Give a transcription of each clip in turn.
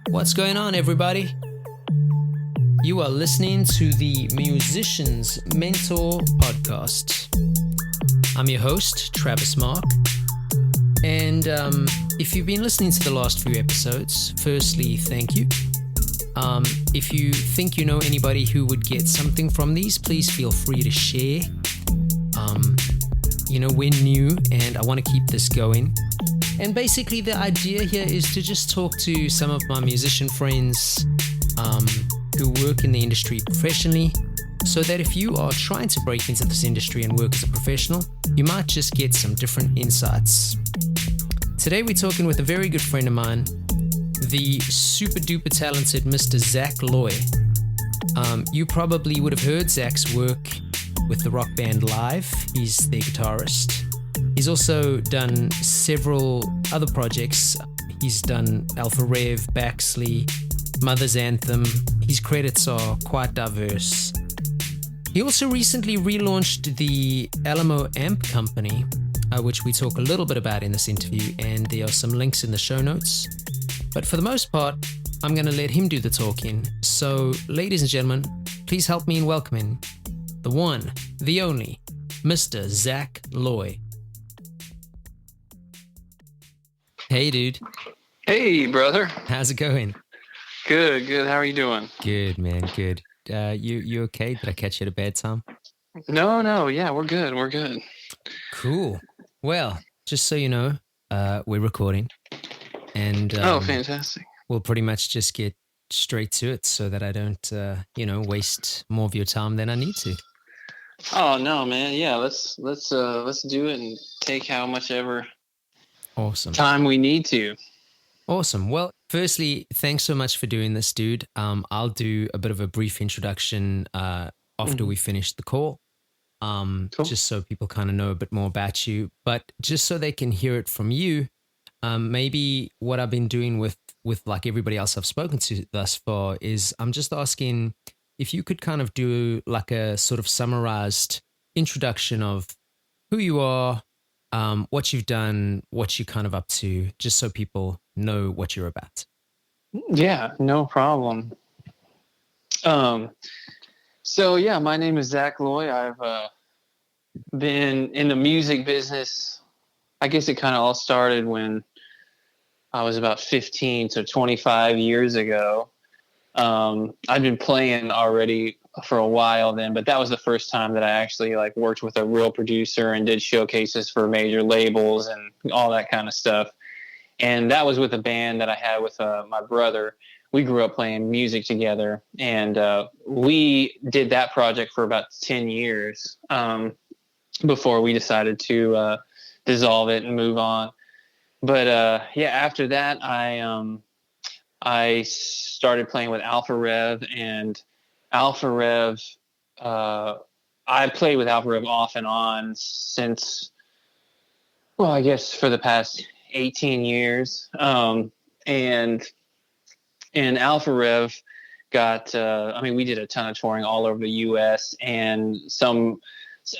What's going on, everybody? You are listening to the Musician's Mentor podcast. I'm your host, Travis Mark. And if you've been listening to the last few episodes, firstly, thank you. If you think you know anybody who would get something from these, please feel free to share. We're new and I want to keep this going. And basically the idea here is to just talk to some of my musician friends who work in the industry professionally, so that if you are trying to break into this industry and work as a professional, you might just get some different insights. Today we're talking with a very good friend of mine, the super duper talented Mr. Zak Loy. You probably would have heard Zak's work with the rock band LiVE. He's their guitarist. He's also done several other projects. He's done Alpha Rev, Baxley, Mother's Anthem. His credits are quite diverse. He also recently relaunched the Alamo Amp Company, which we talk a little bit about in this interview, and there are some links in the show notes. But for the most part, I'm going to let him do the talking. So, ladies and gentlemen, please help me in welcoming the one, the only, Mr. Zak Loy. Hey, dude. Hey, brother. How's it going? Good. How are you doing? Good, man. Good. You okay? Did I catch you at a bad time? No. Yeah, we're good. Cool. Well, just so you know, we're recording. And fantastic. We'll pretty much just get straight to it so that I don't, waste more of your time than I need to. Oh no, man. Yeah, let's do it and take how much ever Awesome time we need to. Awesome. Well, firstly, thanks so much for doing this, dude. I'll do a bit of a brief introduction after we finish the call, cool. Just so people kind of know a bit more about you. But just so they can hear it from you, maybe what I've been doing with like everybody else I've spoken to thus far is I'm just asking if you could kind of do like a sort of summarized introduction of who you are, what you've done, what you're kind of up to, just so people know what you're about. Yeah, no problem. So yeah, my name is Zak Loy. I've been in the music business. I guess it kind of all started when I was about 15 to 25 years ago. I'd been playing already for a while then, but that was the first time that I actually like worked with a real producer and did showcases for major labels and all that kind of stuff. And that was with a band that I had with my brother. We grew up playing music together, and we did that project for about 10 years before we decided to dissolve it and move on. But after that, I started playing with Alpha Rev, and Alpha Rev, I played with Alpha Rev off and on since, well, I guess for the past 18 years. And Alpha Rev got, we did a ton of touring all over the U.S. and some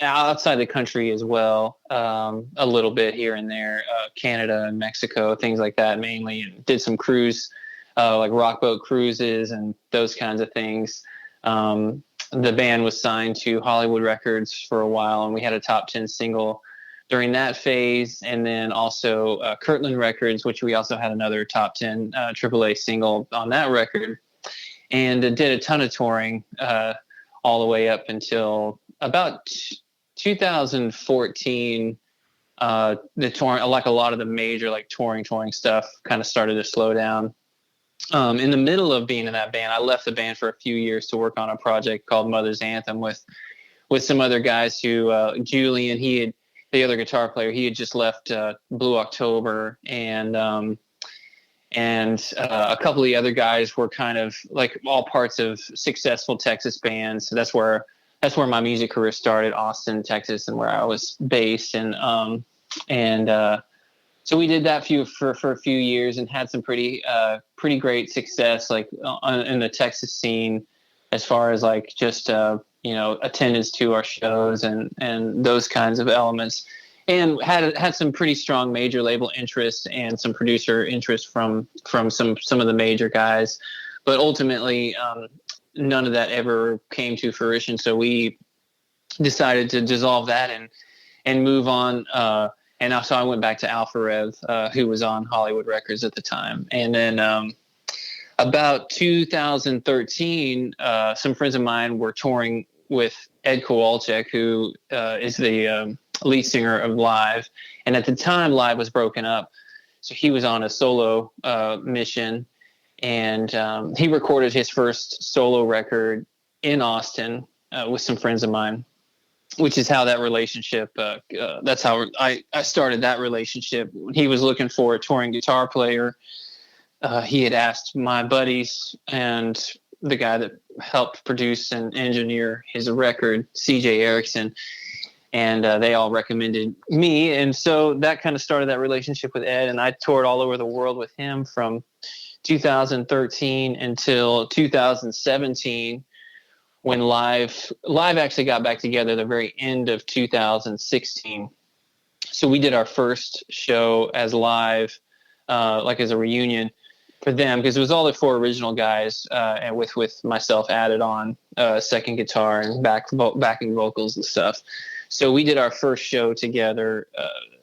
outside the country as well, a little bit here and there, Canada and Mexico, things like that mainly, and did some cruise, like rock boat cruises and those kinds of things. The band was signed to Hollywood Records for a while, and we had a top 10 single during that phase, and then also Kirtland Records, which we also had another top 10 AAA single on that record, and did a ton of touring all the way up until about 2014. The touring, like a lot of the major like touring stuff, kind of started to slow down. In the middle of being in that band, I left the band for a few years to work on a project called Mother's Anthem with some other guys who, Julian, the other guitar player, he had just left Blue October, and a couple of the other guys were kind of like all parts of successful Texas bands. So that's where my music career started, Austin, Texas, and where I was based. So we did that for a few years and had some pretty great success, like in the Texas scene, as far as like just attendance to our shows and those kinds of elements. and had some pretty strong major label interest and some producer interest from some of the major guys, but ultimately none of that ever came to fruition. So we decided to dissolve that and move on. And so I went back to Alpha Rev, who was on Hollywood Records at the time. And then about 2013, some friends of mine were touring with Ed Kowalczyk, who is the lead singer of LiVE. And at the time, LiVE was broken up. So he was on a solo mission. And he recorded his first solo record in Austin with some friends of mine, which is how that relationship, that's how I started that relationship. When he was looking for a touring guitar player, he had asked my buddies and the guy that helped produce and engineer his record, CJ Erickson, and they all recommended me. And so that kind of started that relationship with Ed, and I toured all over the world with him from 2013 until 2017, when LiVE actually got back together the very end of 2016. So we did our first show as LiVE, like as a reunion for them, because it was all the four original guys, and with myself added on second guitar and backing vocals and stuff. So we did our first show together,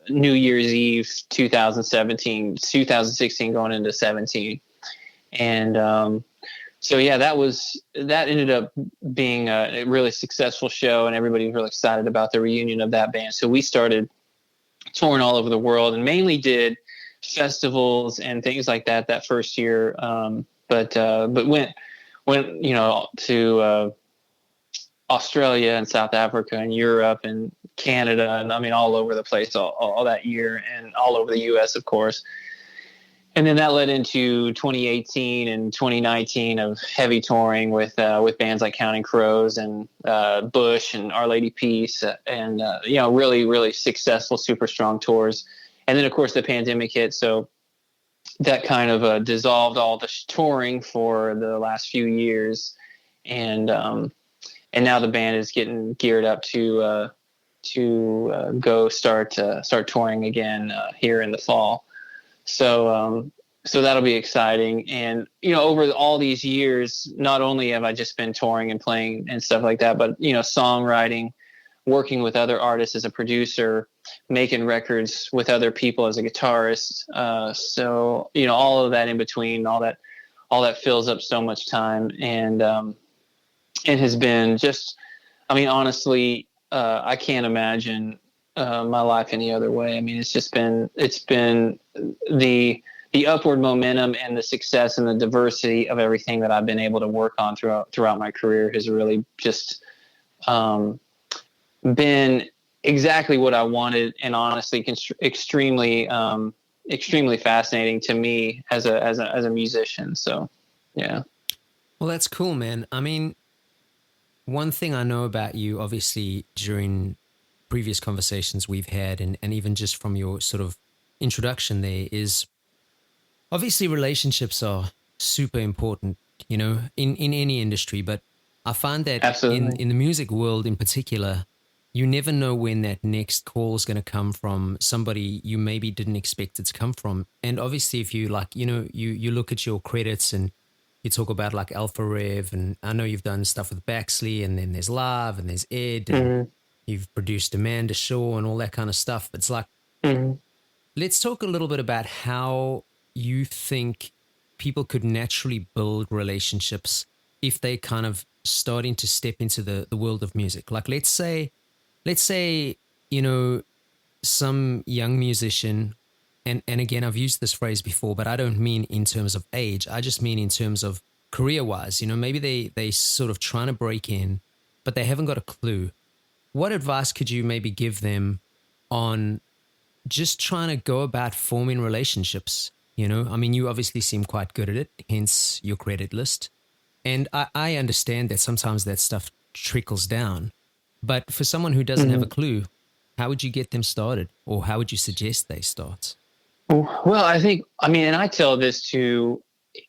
New Year's Eve 2016 going into 17. And so yeah, that ended up being a really successful show, and everybody was really excited about the reunion of that band. So we started touring all over the world and mainly did festivals and things like that first year. But went to Australia and South Africa and Europe and Canada, and I mean all over the place all that year, and all over the US, of course. And then that led into 2018 and 2019 of heavy touring with bands like Counting Crows and Bush and Our Lady Peace, and really, really successful, super strong tours. And then, of course, the pandemic hit, so that kind of dissolved all the touring for the last few years. And now the band is getting geared up to go start touring again here in the fall. So that'll be exciting. And, over all these years, not only have I just been touring and playing and stuff like that, but, songwriting, working with other artists as a producer, making records with other people as a guitarist. So, all of that in between, all that fills up so much time. And it has been just, honestly, I can't imagine my life any other way. It's been the upward momentum and the success and the diversity of everything that I've been able to work on throughout my career has really just been exactly what I wanted, and honestly extremely fascinating to me as a musician. So yeah. Well, that's cool, man. One thing I know about you, obviously during previous conversations we've had, and even just from your sort of introduction there, is obviously relationships are super important, in any industry. But I find that in the music world in particular, you never know when that next call is going to come from somebody you maybe didn't expect it to come from. And obviously if you you look at your credits and you talk about like Alpha Rev, and I know you've done stuff with Baxley, and then there's LiVE, and there's Ed, and you've produced Amanda Shaw and all that kind of stuff. It's like, let's talk a little bit about how you think people could naturally build relationships if they kind of starting to step into the world of music. Like, let's say, some young musician, and again, I've used this phrase before, but I don't mean in terms of age. I just mean in terms of career-wise. Maybe they sort of trying to break in, but they haven't got a clue. What advice could you maybe give them on just trying to go about forming relationships? You obviously seem quite good at it, hence your credit list. And I understand that sometimes that stuff trickles down. But for someone who doesn't have a clue, how would you get them started? Or how would you suggest they start? Well, I think, and I tell this to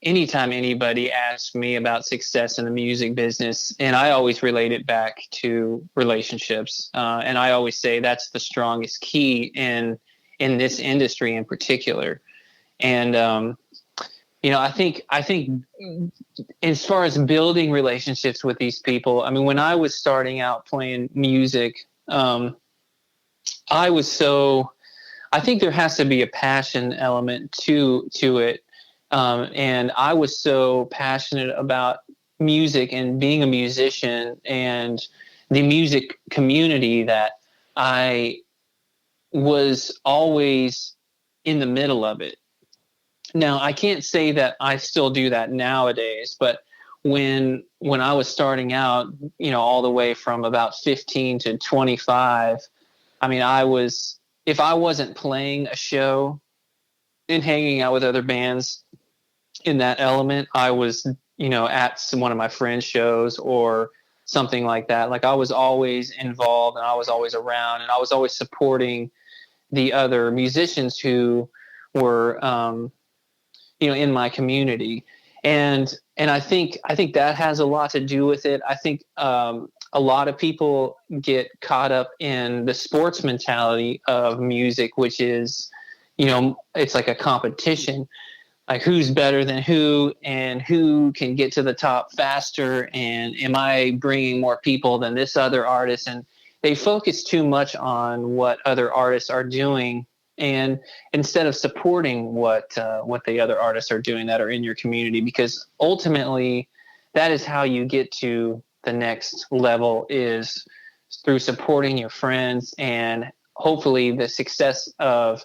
anytime anybody asks me about success in the music business, and I always relate it back to relationships. And I always say that's the strongest key in this industry in particular. And, I think as far as building relationships with these people, I mean, when I was starting out playing music, I think there has to be a passion element to it. And I was so passionate about music and being a musician and the music community that I was always in the middle of it. Now, I can't say that I still do that nowadays, but when I was starting out, all the way from about 15 to 25, I mean, if I wasn't playing a show and hanging out with other bands in that element, I was, at one of my friends' shows or something like that. Like, I was always involved and I was always around and I was always supporting the other musicians who were, in my community. And I think that has a lot to do with it. I think, a lot of people get caught up in the sports mentality of music, which is, it's like a competition, like who's better than who and who can get to the top faster. And am I bringing more people than this other artist? And they focus too much on what other artists are doing, and instead of supporting what the other artists are doing that are in your community, because ultimately that is how you get to the next level, is through supporting your friends. And hopefully the success of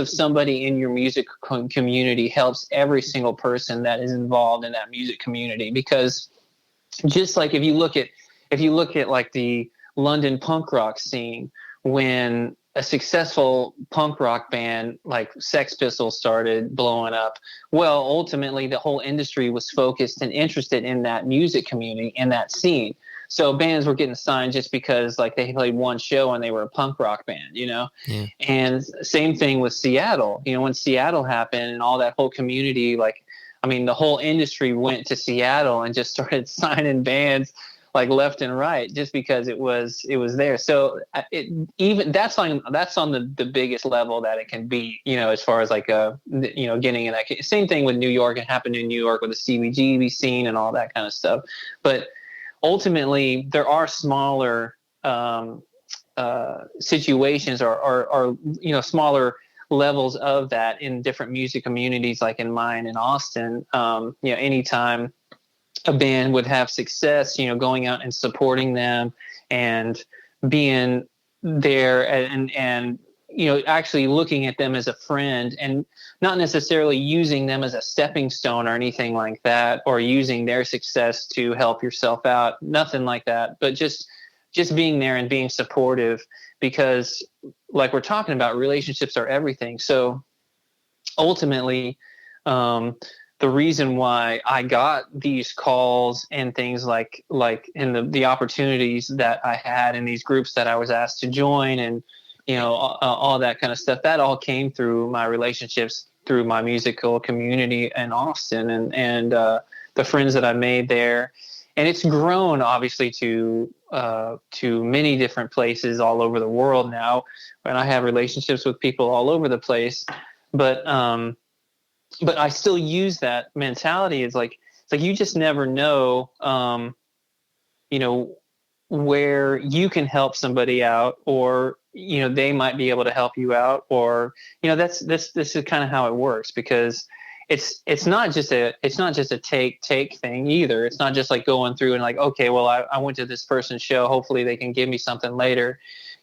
somebody in your music community helps every single person that is involved in that music community. Because just like if you look at like the London punk rock scene, when a successful punk rock band like Sex Pistols started blowing up, well, ultimately the whole industry was focused and interested in that music community, in that scene. So bands were getting signed just because like they played one show and they were a punk rock band, Yeah. And same thing with Seattle. When Seattle happened and all that whole community, the whole industry went to Seattle and just started signing bands like left and right, just because it was there. So that's on the biggest level that it can be, as far as like getting in that. Same thing with New York. It happened in New York with the CBGB scene and all that kind of stuff. But ultimately, there are smaller situations or smaller levels of that in different music communities, like in mine in Austin. Anytime a band would have success, going out and supporting them and being there and actually looking at them as a friend, and not necessarily using them as a stepping stone or anything like that, or using their success to help yourself out, nothing like that, but just being there and being supportive, because like we're talking about, relationships are everything. So ultimately, the reason why I got these calls and things like in the opportunities that I had in these groups that I was asked to join, and all that kind of stuff, that all came through my relationships, through my musical community in Austin, and the friends that I made there. And it's grown obviously to many different places all over the world now, and I have relationships with people all over the place. But I still use that mentality. It's like you just never know, where you can help somebody out, or they might be able to help you out, or this is kind of how it works, because it's not just a take thing either. It's not just like going through and like, okay, well, I went to this person's show, hopefully they can give me something later.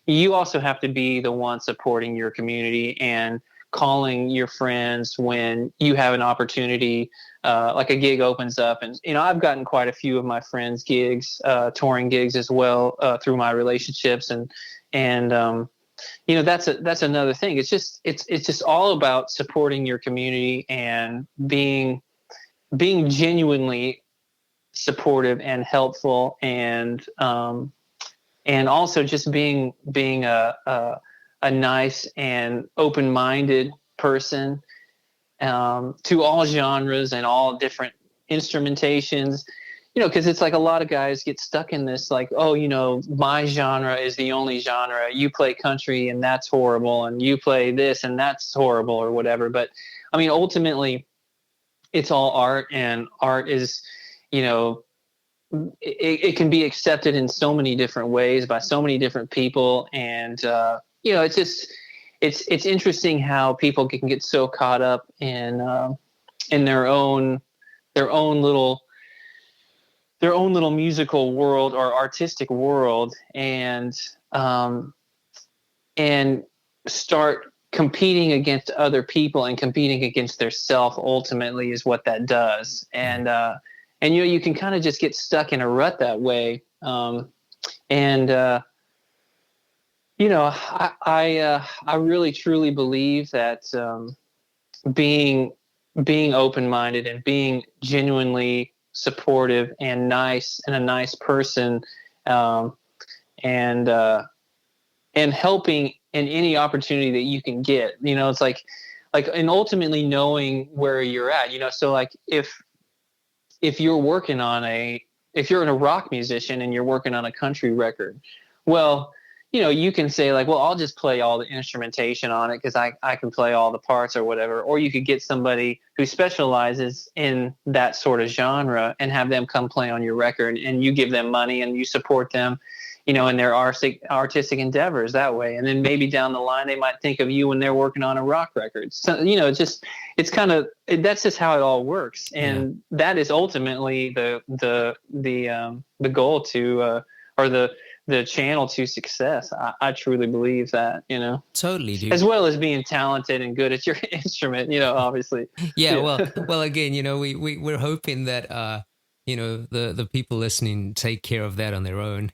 You also have to be the one supporting your community and calling your friends when you have an opportunity, like a gig opens up. And I've gotten quite a few of my friends gigs, touring gigs as well, through my relationships, and that's another thing. It's just all about supporting your community and being genuinely supportive and helpful, and also just being a nice and open-minded person, to all genres and all different instrumentations, because it's like a lot of guys get stuck in this, like, oh, my genre is the only genre. You play country and that's horrible, and you play this and that's horrible, or whatever. But I mean, ultimately, it's all art, and art is, it can be accepted in so many different ways by so many different people. And, it's just, it's interesting how people can get so caught up in their own little musical world or artistic world, and start competing against other people and competing against their self, ultimately, is what that does. And you can kind of just get stuck in a rut that way. I really truly believe that being open-minded and being genuinely supportive and nice, and a nice person, and helping in any opportunity that you can get, it's like, and ultimately knowing where you're at, so like if you're if you're a rock musician and you're working on a country record, well, you can say like, well, I'll just play all the instrumentation on it because I can play all the parts or whatever. Or you could get somebody who specializes in that sort of genre and have them come play on your record, and you give them money and you support them, in their artistic endeavors that way. And then maybe down the line, they might think of you when they're working on a rock record. So, that's just how it all works. And that is ultimately the goal to, or the channel to success. I truly believe that, Totally, dude. As well as being talented and good at your instrument, obviously. Yeah. Well, again, we're hoping that, the people listening take care of that on their own.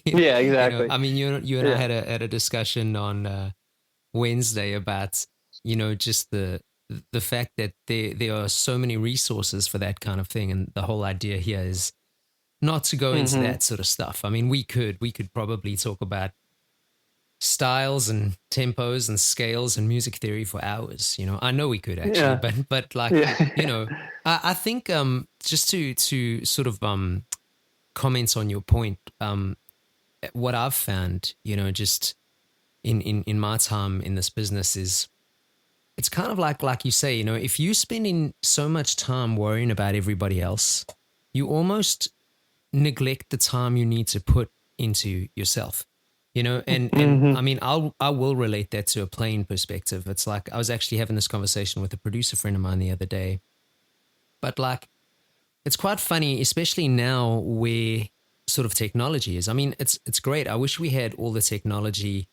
Yeah, exactly. I mean, you and I had a discussion on Wednesday about, just the fact that there are so many resources for that kind of thing. And the whole idea here is not to go into that sort of stuff. I mean, we could probably talk about styles and tempos and scales and music theory for hours. I know we could actually, but like, I think just to sort of comment on your point, what I've found, just in my time in this business, is it's kind of like you say, if you're spending so much time worrying about everybody else, you almost neglect the time you need to put into yourself, and I mean, I will relate that to a playing perspective. It's like, I was actually having this conversation with a producer friend of mine the other day, but like, it's quite funny, especially now where sort of technology is. I mean, it's great. I wish we had all the technology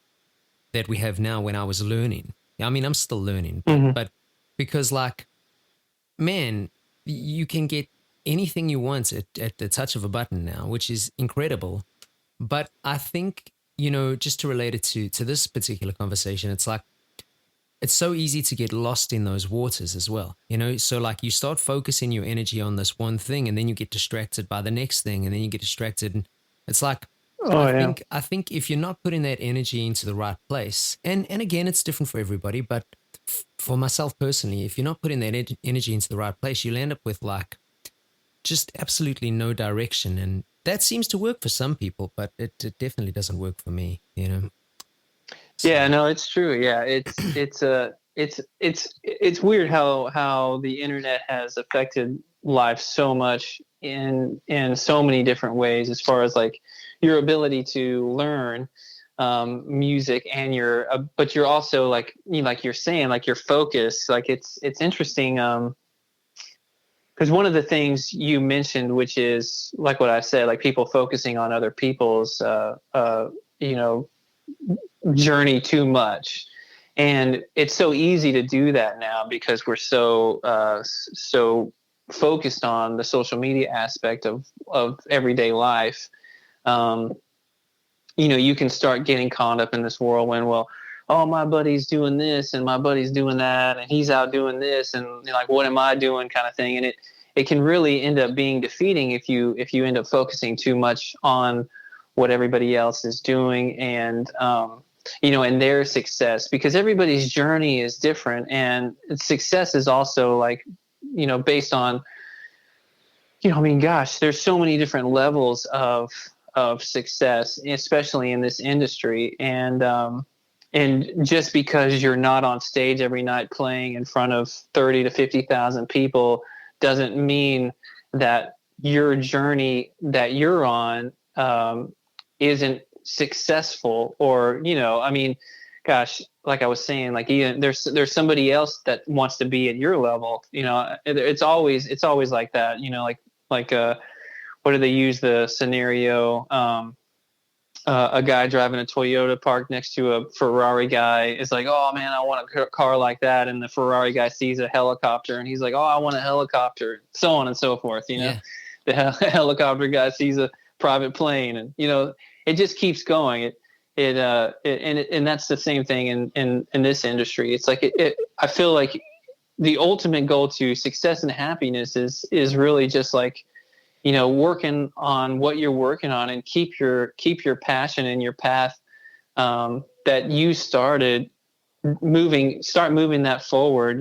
that we have now when I was learning. I mean, I'm still learning, but because like, man, you can get anything you want at the touch of a button now, which is incredible. But I think, just to relate it to this particular conversation, it's like, it's so easy to get lost in those waters as well, so like, you start focusing your energy on this one thing, and then you get distracted by the next thing, and then you get distracted, and it's like, I think if you're not putting that energy into the right place, and again, it's different for everybody, but for myself personally, if you're not putting that energy into the right place, you'll end up with like just absolutely no direction. And that seems to work for some people, but it definitely doesn't work for me, So. Yeah, no, it's true. Yeah, it's weird how the internet has affected life so much in so many different ways, as far as like your ability to learn music, and but you're also like you're saying, like, your focus. Like, it's interesting, because one of the things you mentioned, which is like what I said, like people focusing on other people's journey too much. And it's so easy to do that now, because we're so focused on the social media aspect of everyday life. You can start getting caught up in this whirlwind. Well, oh, my buddy's doing this and my buddy's doing that, and he's out doing this, and like, what am I doing, kind of thing. And it can really end up being defeating if you end up focusing too much on what everybody else is doing. And and their success, because everybody's journey is different, and success is also like, based on, I mean, gosh, there's so many different levels of success, especially in this industry. And just because you're not on stage every night playing in front of 30 to 50,000 people doesn't mean that your journey that you're on isn't successful. Or, I mean, gosh, like I was saying, like, even there's somebody else that wants to be at your level. It's always like that. Like what do they use the scenario? A guy driving a Toyota parked next to a Ferrari guy is like, oh man, I want a car like that. And the Ferrari guy sees a helicopter and he's like, oh, I want a helicopter, so on and so forth. Yeah. The helicopter guy sees a private plane, and, it just keeps going. And that's the same thing in this industry. It's like, I feel like the ultimate goal to success and happiness is really just like, working on what you're working on, and keep your passion and your path that you started start moving that forward.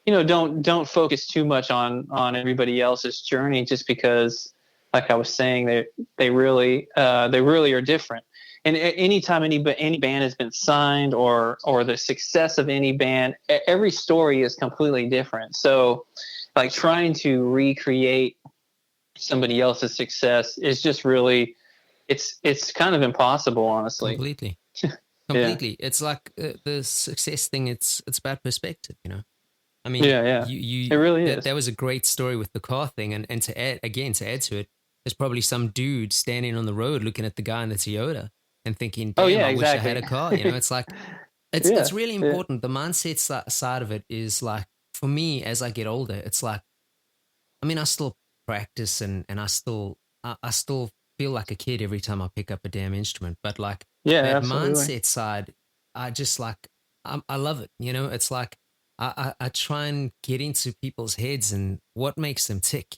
Don't focus too much on everybody else's journey, just because, like I was saying, they really are different. And anytime any band has been signed, or the success of any band, every story is completely different. So, like, trying to recreate somebody else's success is just really, it's kind of impossible, honestly. Completely. Yeah. It's like the success thing. It's about perspective, I mean, Yeah. It really is. That was a great story with the car thing, and to add to it, there's probably some dude standing on the road looking at the guy in the Toyota and thinking, "Damn, Oh yeah, I wish I exactly. had a car." It's like, it's really important. The mindset side of it is like, for me, as I get older, it's like, I mean, I still practice, and I still feel like a kid every time I pick up a damn instrument. But like, Yeah, that absolutely. mindset side, I just like, I love it. It's like, I try and get into people's heads and what makes them tick,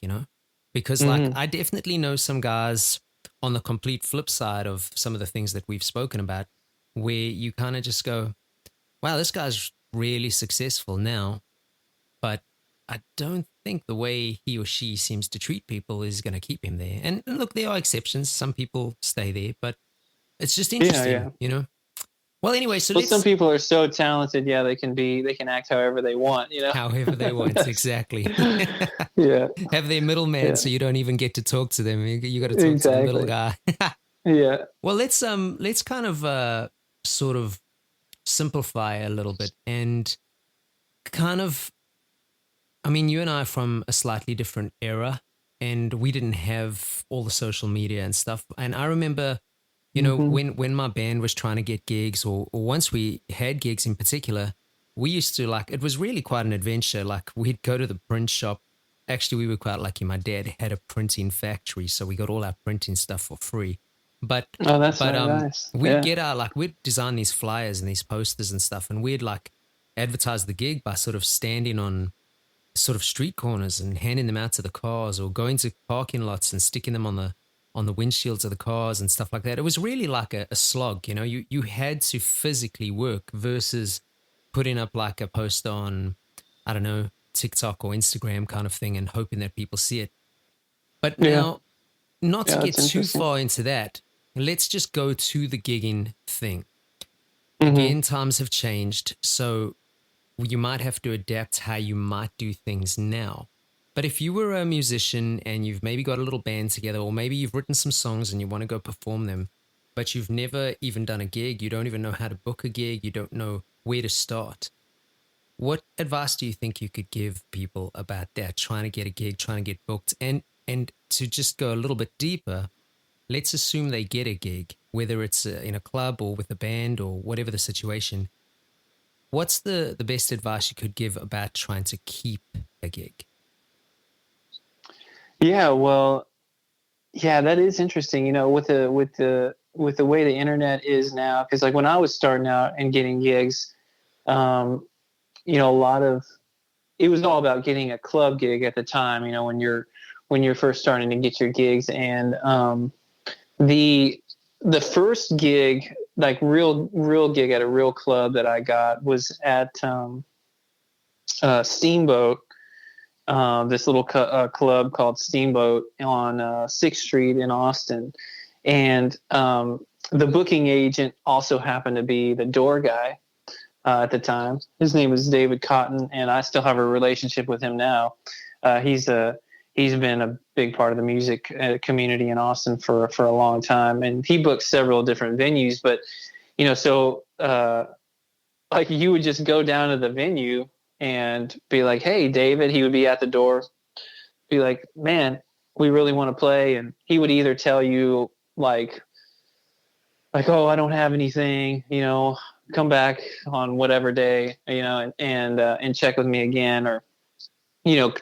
because like, I definitely know some guys on the complete flip side of some of the things that we've spoken about, where you kind of just go, wow, this guy's really successful now, but I don't think the way he or she seems to treat people is going to keep him there. And look, there are exceptions. Some people stay there, but it's just interesting, Well, anyway, so some let's. people are so talented. Yeah, they can act however they want. However they want, exactly. Yeah. Have their middleman, Yeah. so you don't even get to talk to them. You got to talk to the middle Exactly. guy. Yeah. Well, let's kind of sort of simplify a little bit, and kind of, I mean, you and I are from a slightly different era, and we didn't have all the social media and stuff. And I remember, when my band was trying to get gigs, or once we had gigs in particular, we used to, like, it was really quite an adventure. Like, we'd go to the print shop. Actually, we were quite lucky. My dad had a printing factory, so we got all our printing stuff for free. But Oh, that's nice. we'd get we'd design these flyers and these posters and stuff, and we'd like advertise the gig by sort of standing on sort of street corners and handing them out to the cars, or going to parking lots and sticking them on the windshields of the cars and stuff like that. It was really like a slog, you had to physically work, versus putting up like a post on, I don't know, TikTok or Instagram kind of thing, and hoping that people see it. But now, not to get too far into that, let's just go to the gigging thing. Again, times have changed, so you might have to adapt how you might do things now. But if you were a musician and you've maybe got a little band together, or maybe you've written some songs and you want to go perform them, but you've never even done a gig, you don't even know how to book a gig, you don't know where to start, what advice do you think you could give people about that, trying to get a gig, trying to get booked? And to just go a little bit deeper, let's assume they get a gig, whether it's in a club or with a band or whatever the situation. What's the best advice you could give about trying to keep a gig? Yeah, well, yeah, that is interesting. With the way the internet is now, because like when I was starting out and getting gigs, a lot of it was all about getting a club gig at the time. When you're first starting to get your gigs, and the the first gig, like real gig at a real club that I got was at Steamboat, this little club called Steamboat on 6th Street in Austin. And the booking agent also happened to be the door guy at the time. His name was David Cotton, and I still have a relationship with him now. He's been a big part of the music community in Austin for a long time, and he booked several different venues. But so like you would just go down to the venue and be like, "Hey, David," he would be at the door, be like, "Man, we really want to play," and he would either tell you like, "Oh, I don't have anything," come back on whatever day, and check with me again, or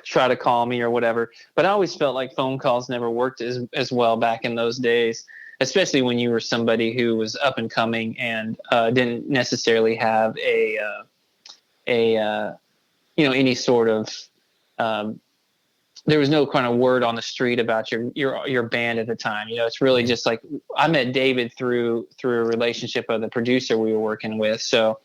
try to call me or whatever. But I always felt like phone calls never worked as well back in those days, especially when you were somebody who was up and coming and didn't necessarily have any sort of there was no kind of word on the street about your band at the time. It's really just like I met David through a relationship of the producer we were working with. So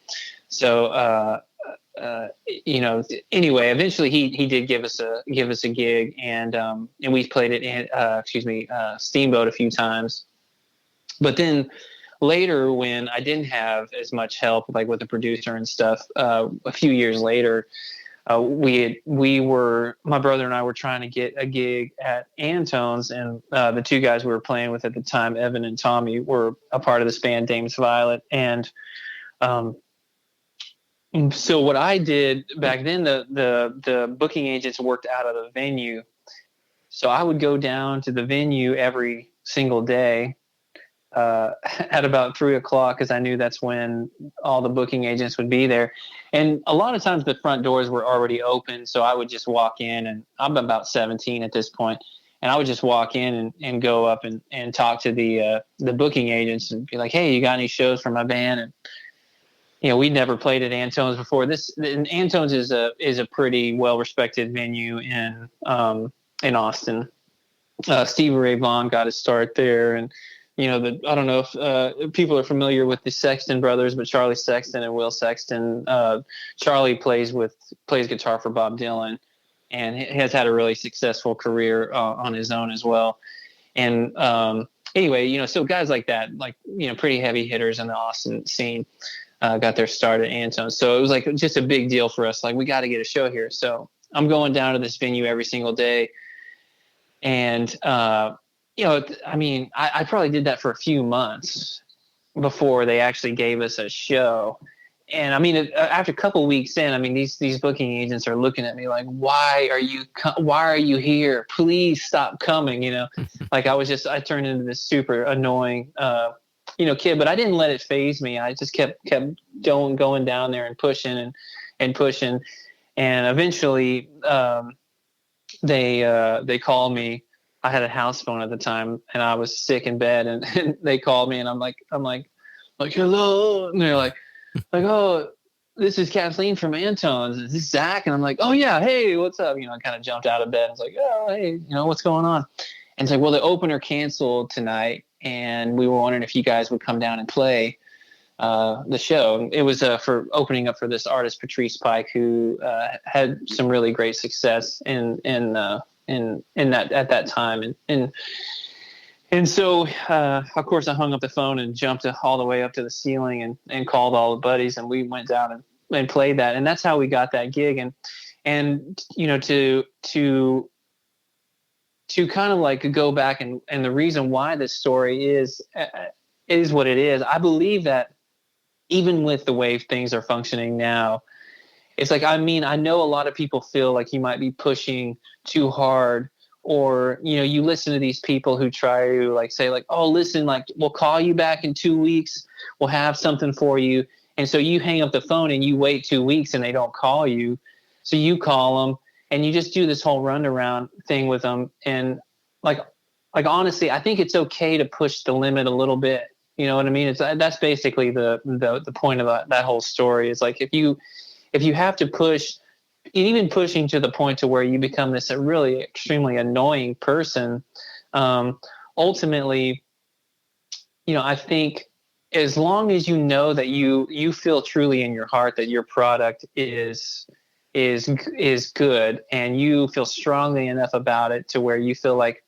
anyway, eventually he did give us a gig, and we played it in Steamboat a few times. But then later, when I didn't have as much help like with the producer and stuff, a few years later, my brother and I were trying to get a gig at Antone's, and the two guys we were playing with at the time, Evan and Tommy, were a part of this band, Dames Violet. And so what I did back then, the booking agents worked out of the venue, so I would go down to the venue every single day at about 3:00, because I knew that's when all the booking agents would be there. And a lot of times the front doors were already open, so I would just walk in, and I'm about 17 at this point, and I would just walk in and go up and talk to the booking agents and be like, "Hey, you got any shows for my band?" And we'd never played at Antone's before. Antone's is a pretty well respected venue in Austin. Stevie Ray Vaughan got his start there, and I don't know if people are familiar with the Sexton brothers, but Charlie Sexton and Will Sexton. Charlie plays guitar for Bob Dylan, and has had a really successful career on his own as well. And anyway, so guys like that, like pretty heavy hitters in the Austin scene, got their start at Anthem. So it was like just a big deal for us. Like, we got to get a show here. So I'm going down to this venue every single day, and I probably did that for a few months before they actually gave us a show. And I mean, after a couple of weeks in, I mean, these booking agents are looking at me like, why are you here? Please stop coming. Like I turned into this super annoying, kid, but I didn't let it faze me. I just kept going down there and pushing and pushing. And eventually, they called me. I had a house phone at the time, and I was sick in bed, and they called me, and I'm like, hello, and they're like, oh, this is Kathleen from Antone's. Is this Zach? And I'm like, oh yeah, hey, what's up? I kind of jumped out of bed. I was like, oh, hey, what's going on? And it's like, well, the opener canceled tonight, and we were wondering if you guys would come down and play the show. It was for opening up for this artist, Patrice Pike, who had some really great success in that at that time, and so of course I hung up the phone and jumped all the way up to the ceiling and called all the buddies, and we went down and played that, and that's how we got that gig. And to kind of like go back and the reason why this story is what it is, I believe that even with the way things are functioning now, it's like, I know a lot of people feel like you might be pushing too hard, or, you listen to these people who try to like say like, oh, listen, like we'll call you back in 2 weeks. We'll have something for you. And so you hang up the phone and you wait 2 weeks and they don't call you. So you call them and you just do this whole runaround thing with them. And like honestly, I think it's okay to push the limit a little bit. You know what I mean? That's basically the point of that whole story. Is like, if you have to push, even pushing to the point to where you become this really extremely annoying person, ultimately, I think as long as you know that you feel truly in your heart that your product is good, and you feel strongly enough about it to where you feel like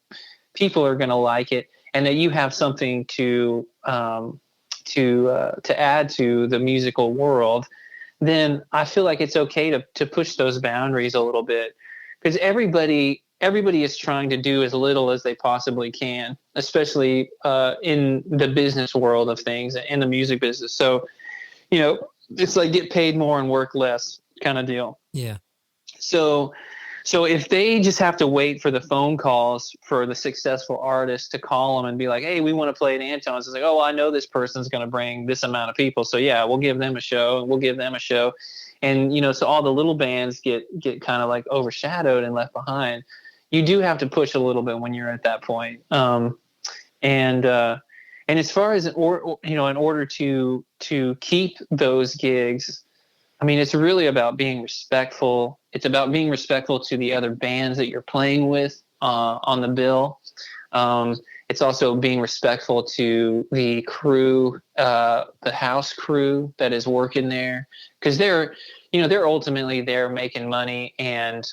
people are going to like it, and that you have something to add to the musical world, then I feel like it's okay to push those boundaries a little bit, because everybody is trying to do as little as they possibly can, especially in the business world of things, in the music business. So, it's like get paid more and work less kind of deal. Yeah. So if they just have to wait for the phone calls for the successful artist to call them and be like, hey, we want to play at Anton's, it's like, oh, well, I know this person's going to bring this amount of people, so yeah, we'll give them a show, and we'll give them a show. And, so all the little bands get kind of like overshadowed and left behind. You do have to push a little bit when you're at that point. And as far as, in order to keep those gigs, I mean, it's really about being respectful. It's about being respectful to the other bands that you're playing with on the bill. It's also being respectful to the crew, the house crew that is working there, because they're ultimately there making money. And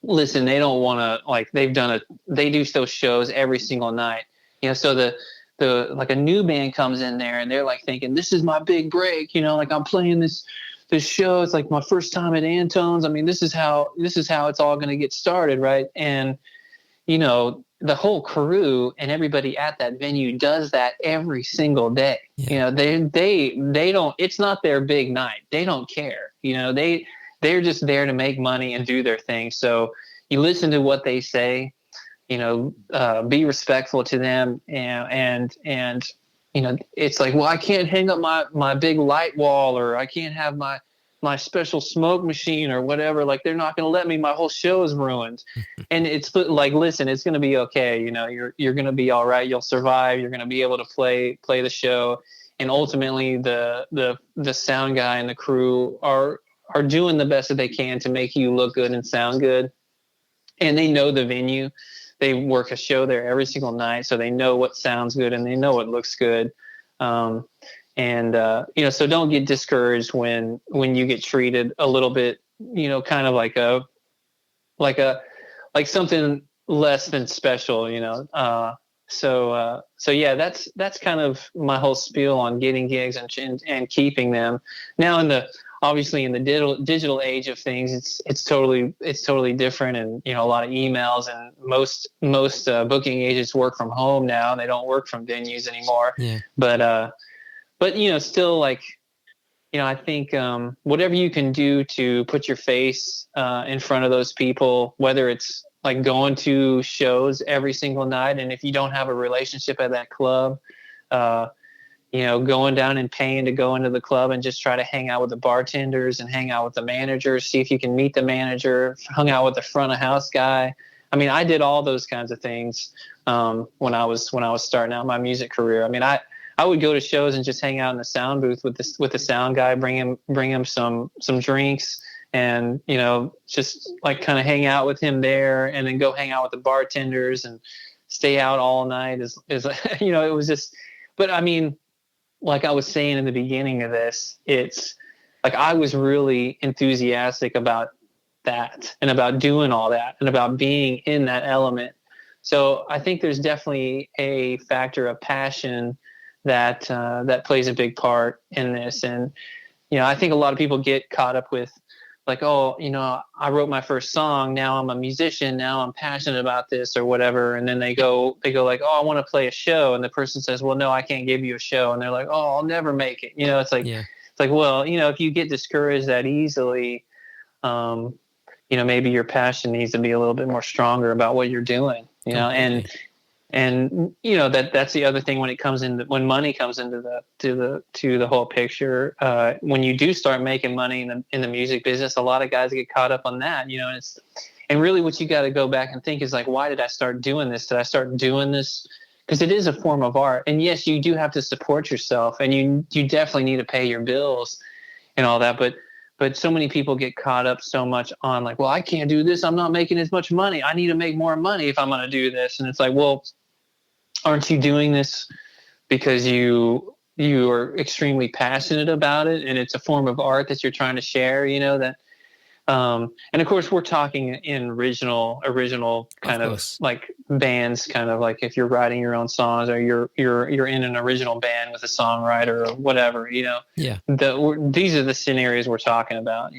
listen, they don't want to, they do those shows every single night. So the like a new band comes in there and they're like thinking, this is my big break. Like I'm playing this show. It's like my first time at Anton's. I mean, this is how it's all going to get started, right? And the whole crew and everybody at that venue does that every single day. Yeah. They don't. It's not their big night. They don't care. They're just there to make money and do their thing. So you listen to what they say. Be respectful to them, and it's like, well, I can't hang up my big light wall, or I can't have my special smoke machine or whatever. Like, they're not going to let me. My whole show is ruined. And it's like, listen, it's going to be okay. You're going to be all right. You'll survive. You're going to be able to play the show. And ultimately the sound guy and the crew are doing the best that they can to make you look good and sound good. And they know the venue. They work a show there every single night, so they know what sounds good and they know what looks good. So don't get discouraged when you get treated a little bit, kind of like something less than special, So yeah, that's kind of my whole spiel on getting gigs and keeping them. Now obviously in the digital age of things, it's totally different, and a lot of emails, and most booking agents work from home now. They don't work from venues anymore. Yeah. But still, like, I think whatever you can do to put your face in front of those people, whether it's like going to shows every single night, and if you don't have a relationship at that club, going down and paying to go into the club and just try to hang out with the bartenders and hang out with the managers, see if you can meet the manager, hung out with the front of house guy. I mean, I did all those kinds of things when I was starting out my music career. I mean, I would go to shows and just hang out in the sound booth with the sound guy, bring him some drinks, and just like kind of hang out with him there, and then go hang out with the bartenders and stay out all night. Is it was just. But I mean, like I was saying in the beginning of this, it's like I was really enthusiastic about that and about doing all that and about being in that element. So I think there's definitely a factor of passion that plays a big part in this. And, I think a lot of people get caught up with like, oh, I wrote my first song. Now I'm a musician. Now I'm passionate about this or whatever. And then they go like, oh, I want to play a show. And the person says, well, no, I can't give you a show. And they're like, oh, I'll never make it. It's like, yeah. It's like, well, if you get discouraged that easily, maybe your passion needs to be a little bit more stronger about what you're doing, okay. And that's the other thing when money comes into the whole picture. When you do start making money in the music business, a lot of guys get caught up on that, and really what you got to go back and think is like, why did I start doing this? Did I start doing this because it is a form of art? And yes, you do have to support yourself, and you definitely need to pay your bills and all that. But so many people get caught up so much on like, well, I can't do this. I'm not making as much money. I need to make more money if I'm going to do this. And it's like, well, aren't you doing this because you are extremely passionate about it, and it's a form of art that you're trying to share, that and of course we're talking in original kind of like bands, kind of like if you're writing your own songs, or you're in an original band with a songwriter or whatever, Yeah. These are the scenarios we're talking about.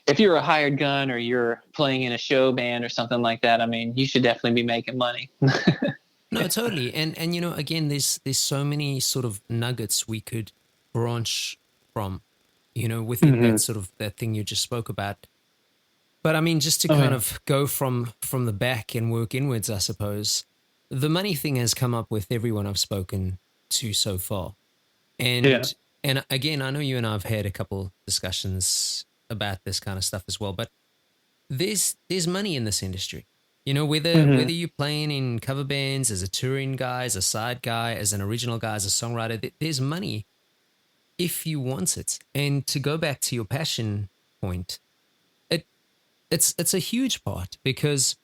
If you're a hired gun, or you're playing in a show band or something like that, I mean, you should definitely be making money. No, totally. And again, there's so many sort of nuggets we could branch from, within that sort of that thing you just spoke about. But I mean, just to kind of go from the back and work inwards, I suppose, the money thing has come up with everyone I've spoken to so far. And and again, I know you and I have had a couple discussions about this kind of stuff as well, but there's money in this industry. Whether you're playing in cover bands, as a touring guy, as a side guy, as an original guy, as a songwriter, there's money if you want it. And to go back to your passion point, it's a huge part, because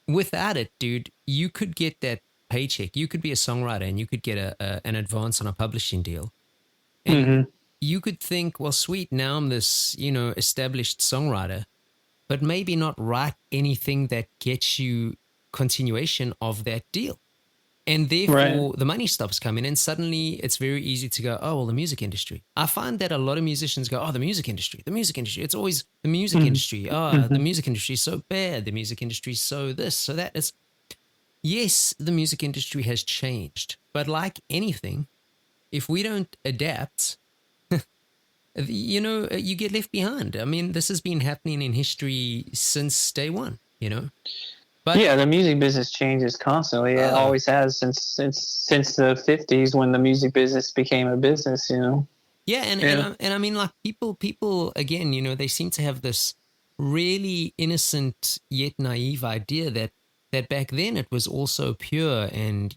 without it, dude, you could get that paycheck. You could be a songwriter and you could get an advance on a publishing deal. And you could think, well, sweet, now I'm this, established songwriter, but maybe not write anything that gets you continuation of that deal. And therefore the money stops coming, and suddenly it's very easy to go, oh, well, the music industry. I find that a lot of musicians go, oh, the music industry. It's always the music industry. Oh, the music industry is so bad. The music industry is so this, so that. Yes, the music industry has changed, but like anything, if we don't adapt, you get left behind. I mean, this has been happening in history since day one, But yeah, the music business changes constantly. It always has since the 50s, when the music business became a business, Yeah, and I mean, like, people again, they seem to have this really innocent yet naive idea that back then it was all so pure, and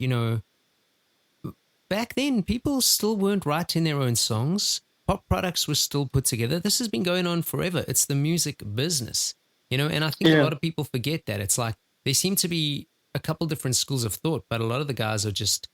back then people still weren't writing their own songs. Pop products were still put together. This has been going on forever. It's the music business, and I think a lot of people forget that. It's like there seem to be a couple different schools of thought, but a lot of the guys are just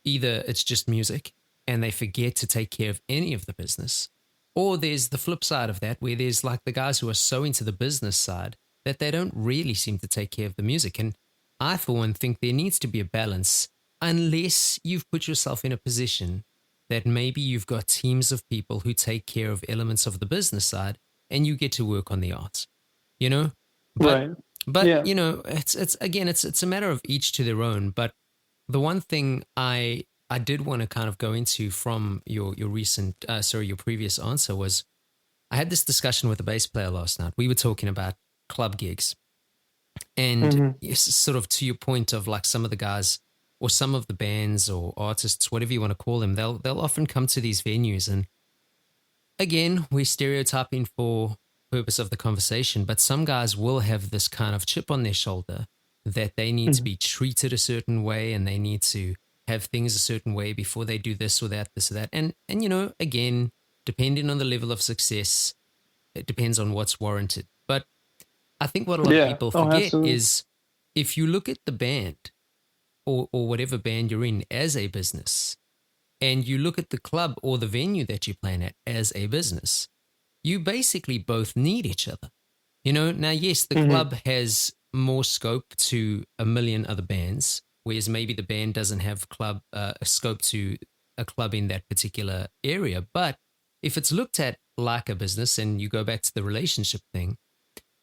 either it's just music and they forget to take care of any of the business, or there's the flip side of that, where there's like the guys who are so into the business side that they don't really seem to take care of the music. And I, for one, think there needs to be a balance, unless you've put yourself in a position that maybe you've got teams of people who take care of elements of the business side and you get to work on the art, But, it's a matter of each to their own. But the one thing I did want to kind of go into from your previous answer was, I had this discussion with a bass player last night. We were talking about club gigs, and sort of to your point of like some of the guys or some of the bands or artists, whatever you want to call them, they'll often come to these venues, and again, we're stereotyping for purpose of the conversation, but some guys will have this kind of chip on their shoulder that they need to be treated a certain way, and they need to have things a certain way before they do this or that, and again, depending on the level of success, it depends on what's warranted. But I think what a lot of people forget is, if you look at the band or whatever band you're in as a business, and you look at the club or the venue that you're playing at as a business, you basically both need each other. Now, yes, the club has more scope to a million other bands, whereas maybe the band doesn't have a scope to a club in that particular area. But if it's looked at like a business, and you go back to the relationship thing,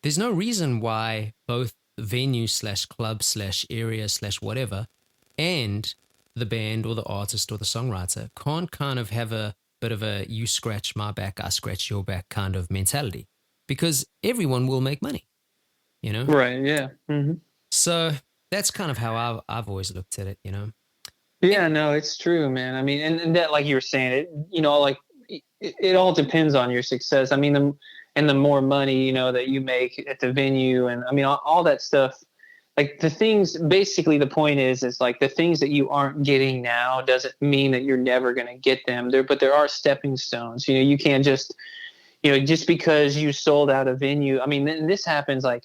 there's no reason why both venue / club / area / whatever and the band or the artist or the songwriter can't kind of have a bit of a you scratch my back, I scratch your back kind of mentality, because everyone will make money, Right, yeah. So that's kind of how I've always looked at it, Yeah, no, it's true, man. I mean, and that, like you were saying, it all depends on your success. I mean, the more money, that you make at the venue, and I mean, all that stuff, like the things, basically the point is like the things that you aren't getting now doesn't mean that you're never going to get them there, but there are stepping stones. You can't just, just because you sold out a venue. I mean, this happens like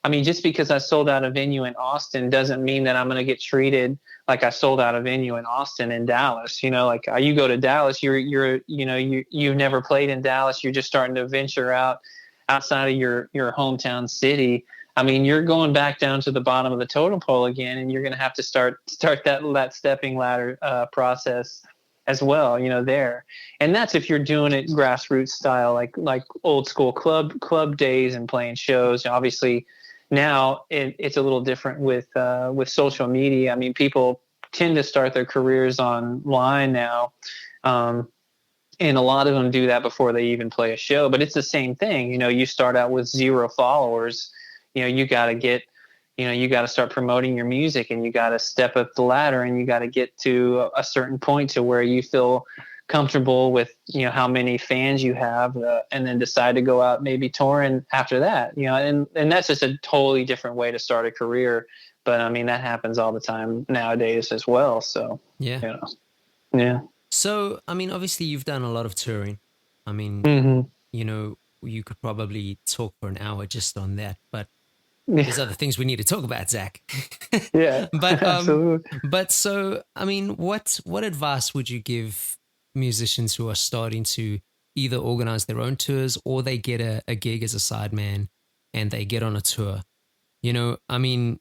I mean, just because I sold out a venue in Austin doesn't mean that I'm going to get treated like I sold out a venue in Austin and Dallas. You know, like you go to Dallas, you've never played in Dallas. You're just starting to venture outside of your hometown city. I mean, you're going back down to the bottom of the totem pole again, and you're going to have to start that stepping ladder process as well, you know, there. And that's if you're doing it grassroots style, like old school club days and playing shows. Obviously, now it's a little different with social media. I mean, people tend to start their careers online now, and a lot of them do that before they even play a show. But it's the same thing. You know, you start out with 0 followers. You know, you got to start promoting your music, and you got to step up the ladder, and you got to get to a certain point to where you feel comfortable with, you know, how many fans you have, and then decide to go out maybe touring after that, you know, and that's just a totally different way to start a career. But I mean, that happens all the time nowadays as well. So, Yeah. you know, yeah. So, I mean, obviously you've done a lot of touring. I mean, Mm-hmm. you know, you could probably talk for an hour just on that, but Yeah. there's other things we need to talk about, Zach. Yeah, but absolutely. but so, I mean, what advice would you give musicians who are starting to either organize their own tours, or they get a gig as a sideman and they get on a tour? You know, I mean,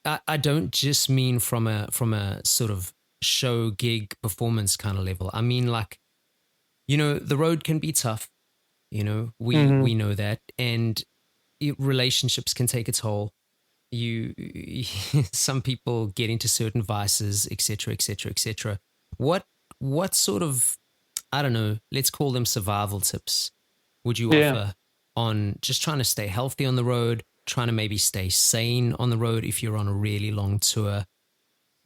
I don't just mean from a sort of show gig performance kind of level. I mean, like, you know, the road can be tough. You know, Mm-hmm. we know that, and relationships can take a toll. You some people get into certain vices, etc., etc., etc. What sort of, I don't know, let's call them survival tips, would you Yeah. offer on just trying to stay healthy on the road, trying to maybe stay sane on the road if you're on a really long tour?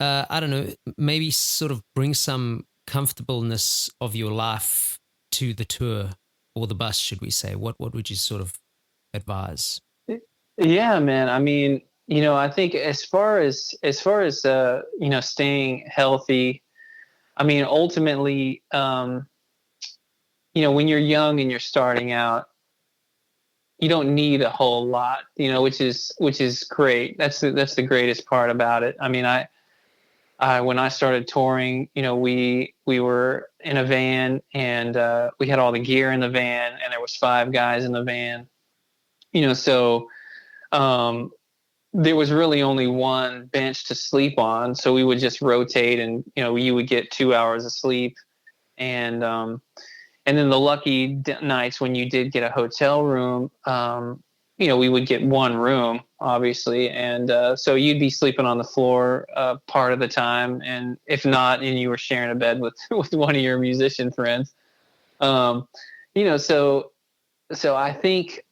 I don't know, maybe sort of bring some comfortableness of your life to the tour, or the bus, should we say? What would you sort of advise? Yeah, man. I mean, you know, I think as far as you know, staying healthy, I mean, ultimately, you know, when you're young and you're starting out, you don't need a whole lot, you know, which is great. That's the greatest part about it. I mean, I when I started touring, you know, we were in a van, and we had all the gear in the van, and there was 5 guys in the van, you know, so um, there was really only one bench to sleep on, so we would just rotate, and you know, you would get 2 hours of sleep, and and then the lucky nights when you did get a hotel room, you know, we would get one room, obviously, and so you'd be sleeping on the floor part of the time, and if not, and you were sharing a bed with with one of your musician friends, um, you know, so I think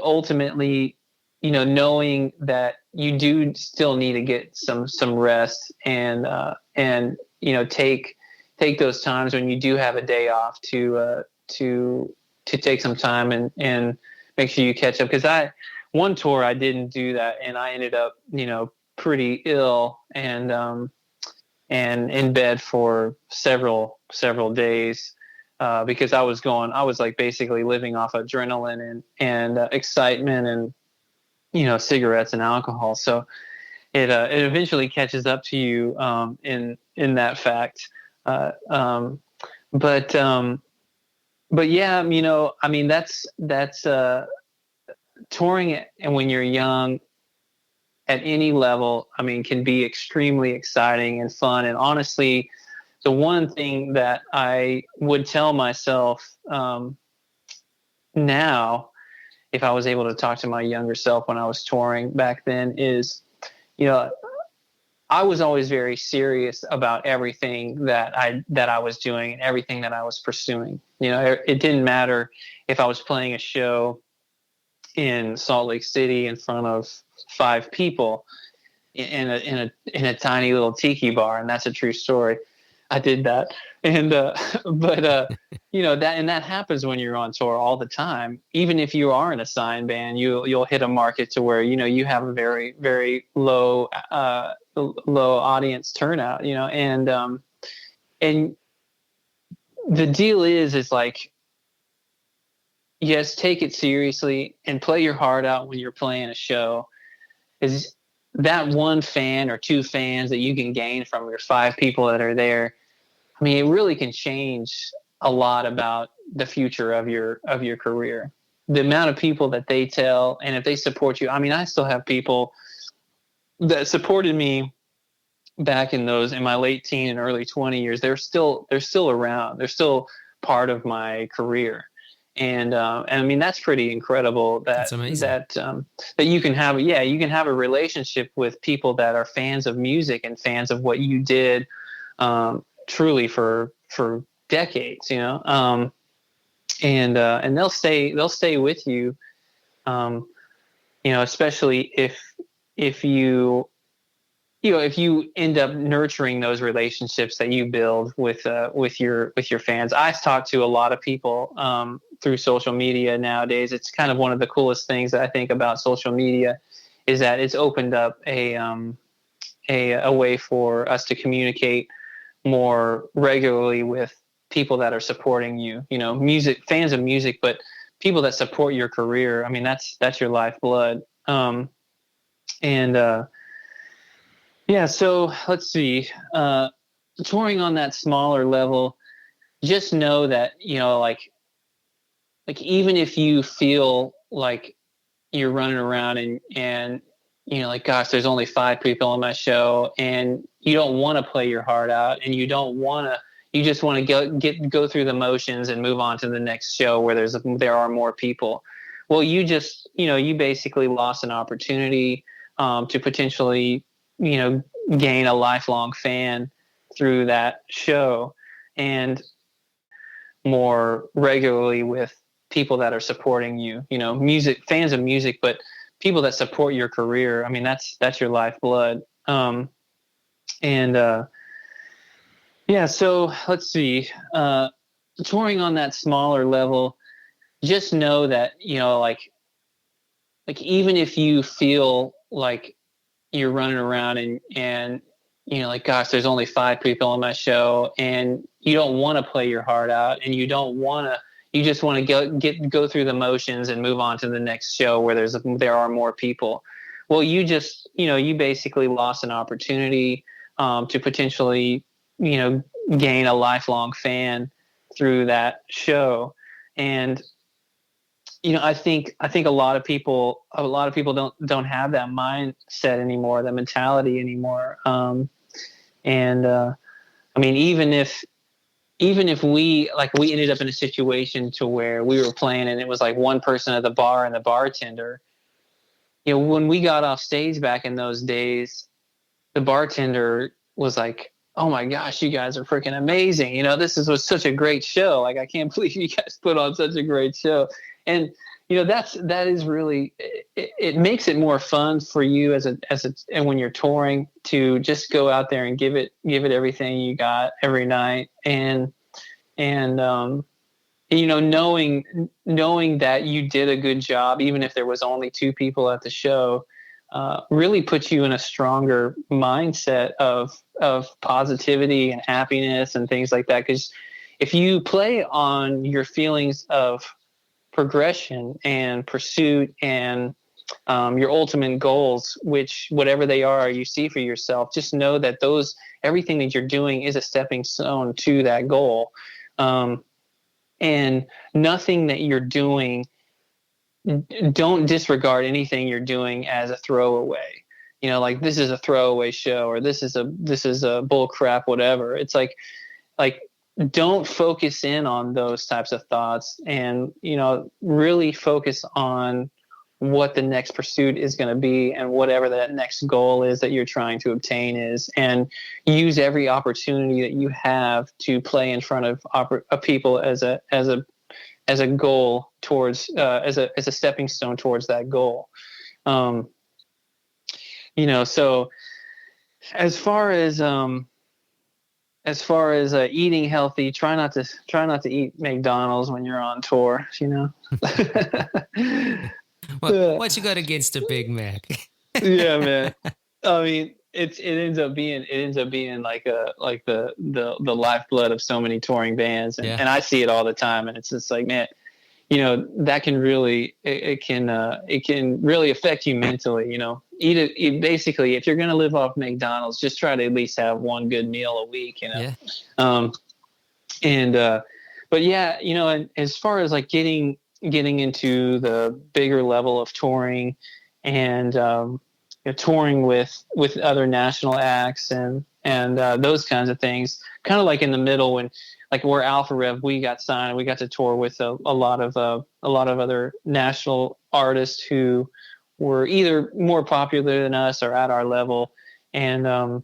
ultimately, you know, knowing that you do still need to get some rest, and you know, take those times when you do have a day off to take some time and make sure you catch up. Because one tour I didn't do that, and I ended up, you know, pretty ill, and in bed for several days, because I was like basically living off adrenaline and excitement, and you know, cigarettes and alcohol. So it eventually catches up to you, in that fact. Uh, um, but but yeah, you know, I mean, that's touring it, and when you're young at any level, I mean, can be extremely exciting and fun. And honestly, the one thing that I would tell myself, now, if I was able to talk to my younger self when I was touring back then, is, you know, I was always very serious about everything that I was doing and everything that I was pursuing. You know, it didn't matter if I was playing a show in Salt Lake City in front of 5 people in a tiny little tiki bar, and that's a true story. I did that, and but you know, that happens when you're on tour all the time. Even if you are in a signed band, you'll hit a market to where, you know, you have a very very low audience turnout. You know, and the deal is like, yes, take it seriously and play your heart out when you're playing a show. Is that one fan or two fans that you can gain from your 5 people that are there? I mean, it really can change a lot about the future of your career. The amount of people that they tell, and if they support you. I mean, I still have people that supported me back in my late teen and early 20 years. They're still around. They're still part of my career. And I mean, that's pretty incredible That's amazing. that you can have, you can have a relationship with people that are fans of music and fans of what you did, truly for decades, and they'll stay with you, especially if you if you end up nurturing those relationships that you build with your fans. I talk to a lot of people through social media nowadays. It's kind of one of the coolest things that I think about social media is that it's opened up a way for us to communicate more regularly with people that are supporting you. Music fans of music, but people that support your career. I mean, that's your lifeblood. Yeah, so let's see. Touring on that smaller level, just know that, like even if you feel like you're running around and like, gosh, there's only 5 people on my show, and you don't want to play your heart out, and you just want to go through the motions and move on to the next show where there are more people. Well, you basically lost an opportunity to potentially gain a lifelong fan through that show, and more regularly with people that are supporting you. Music fans of music, but people that support your career. I mean, that's your lifeblood. Yeah, so let's see. Touring on that smaller level, just know that like even if you feel like you're running around and like, gosh, there's only 5 people on my show, and you don't want to play your heart out, and you just want to go through the motions and move on to the next show where there are more people. Well, you basically lost an opportunity to potentially gain a lifelong fan through that show. And I think a lot of people don't have that mindset anymore, that mentality anymore. I mean, even if we ended up in a situation to where we were playing and it was like one person at the bar and the bartender, when we got off stage back in those days, the bartender was like, "Oh my gosh, you guys are freaking amazing. This was such a great show. Like, I can't believe you guys put on such a great show." And that is really, it makes it more fun for you and when you're touring, to just go out there and give it everything you got every night. And knowing that you did a good job, even if there was only 2 people at the show, really puts you in a stronger mindset of positivity and happiness and things like that. Because if you play on your feelings of progression and pursuit and your ultimate goals, which whatever they are you see for yourself, just know that everything that you're doing is a stepping stone to that goal. And nothing that you're doing, don't disregard anything you're doing as a throwaway. Like, this is a throwaway show, or this is a bull crap, whatever. It's like don't focus in on those types of thoughts, and really focus on what the next pursuit is going to be, and whatever that next goal is that you're trying to obtain is, and use every opportunity that you have to play in front of people as a goal towards as a stepping stone towards that goal. So as far as eating healthy, try not to eat McDonald's when you're on tour. What you got against a Big Mac? Yeah, man. I mean, it ends up being like the lifeblood of so many touring bands, and I see it all the time, and it's just like, man, that can really, it can really affect you mentally. Basically, if you're going to live off McDonald's, just try to at least have one good meal a week. Yeah. And but yeah, and as far as like getting into the bigger level of touring, and touring with other national acts, and those kinds of things, kind of like in the middle, when like where Alpha Rev, we got signed, we got to tour with a lot of other national artists who were either more popular than us or at our level. And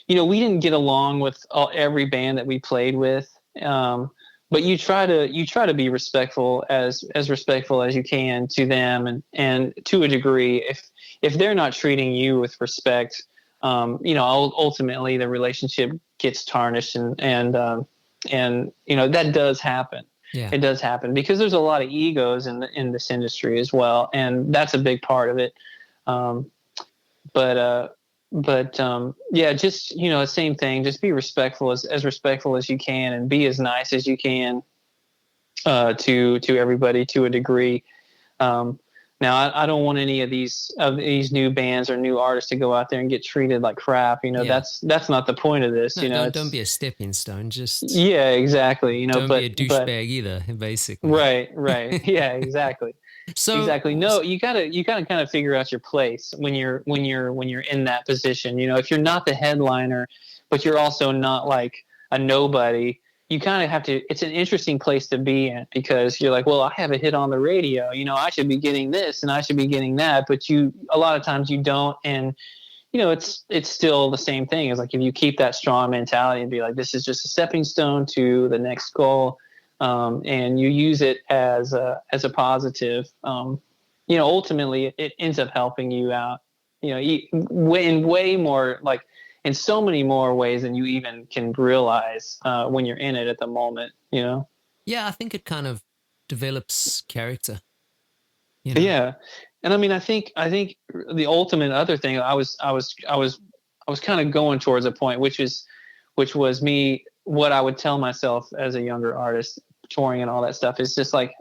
we didn't get along with every band that we played with, but you try to be respectful, as respectful as you can to them, and to a degree, if they're not treating you with respect, ultimately the relationship gets tarnished, and that does happen. Yeah. It does happen because there's a lot of egos in this industry as well, and that's a big part of it. Yeah, just, same thing. Just be respectful, as respectful as you can, and be as nice as you can to everybody to a degree. Now, I don't want any of these new bands or new artists to go out there and get treated like crap. That's not the point of this. No, don't be a stepping stone. Just exactly. Don't be a douchebag either, basically. Right. Yeah, exactly. So exactly. No, you gotta kind of figure out your place when you're in that position. If you're not the headliner, but you're also not like a nobody, you kind of have to. It's an interesting place to be in, because you're like, well, I have a hit on the radio. I should be getting this and I should be getting that, but a lot of times you don't. And it's still the same thing. It's like, if you keep that strong mentality and be like, this is just a stepping stone to the next goal. And you use it as a positive, ultimately it ends up helping you out, in way more, like in so many more ways than you even can realize when you're in it at the moment. Yeah, I think it kind of develops character. Yeah, and I mean, I think the ultimate other thing, I was kind of going towards a point, which was me, what I would tell myself as a younger artist touring and all that stuff, is just like,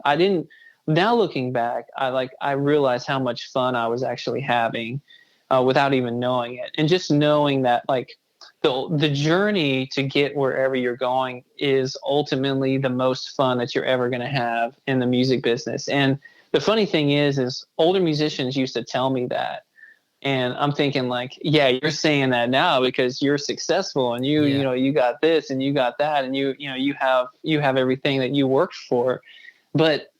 now looking back, I realized how much fun I was actually having without even knowing it. And just knowing that, like, the journey to get wherever you're going is ultimately the most fun that you're ever going to have in the music business. And the funny thing is older musicians used to tell me that. And I'm thinking, like, yeah, you're saying that now because you're successful, and you got this and you got that, and you have everything that you worked for, but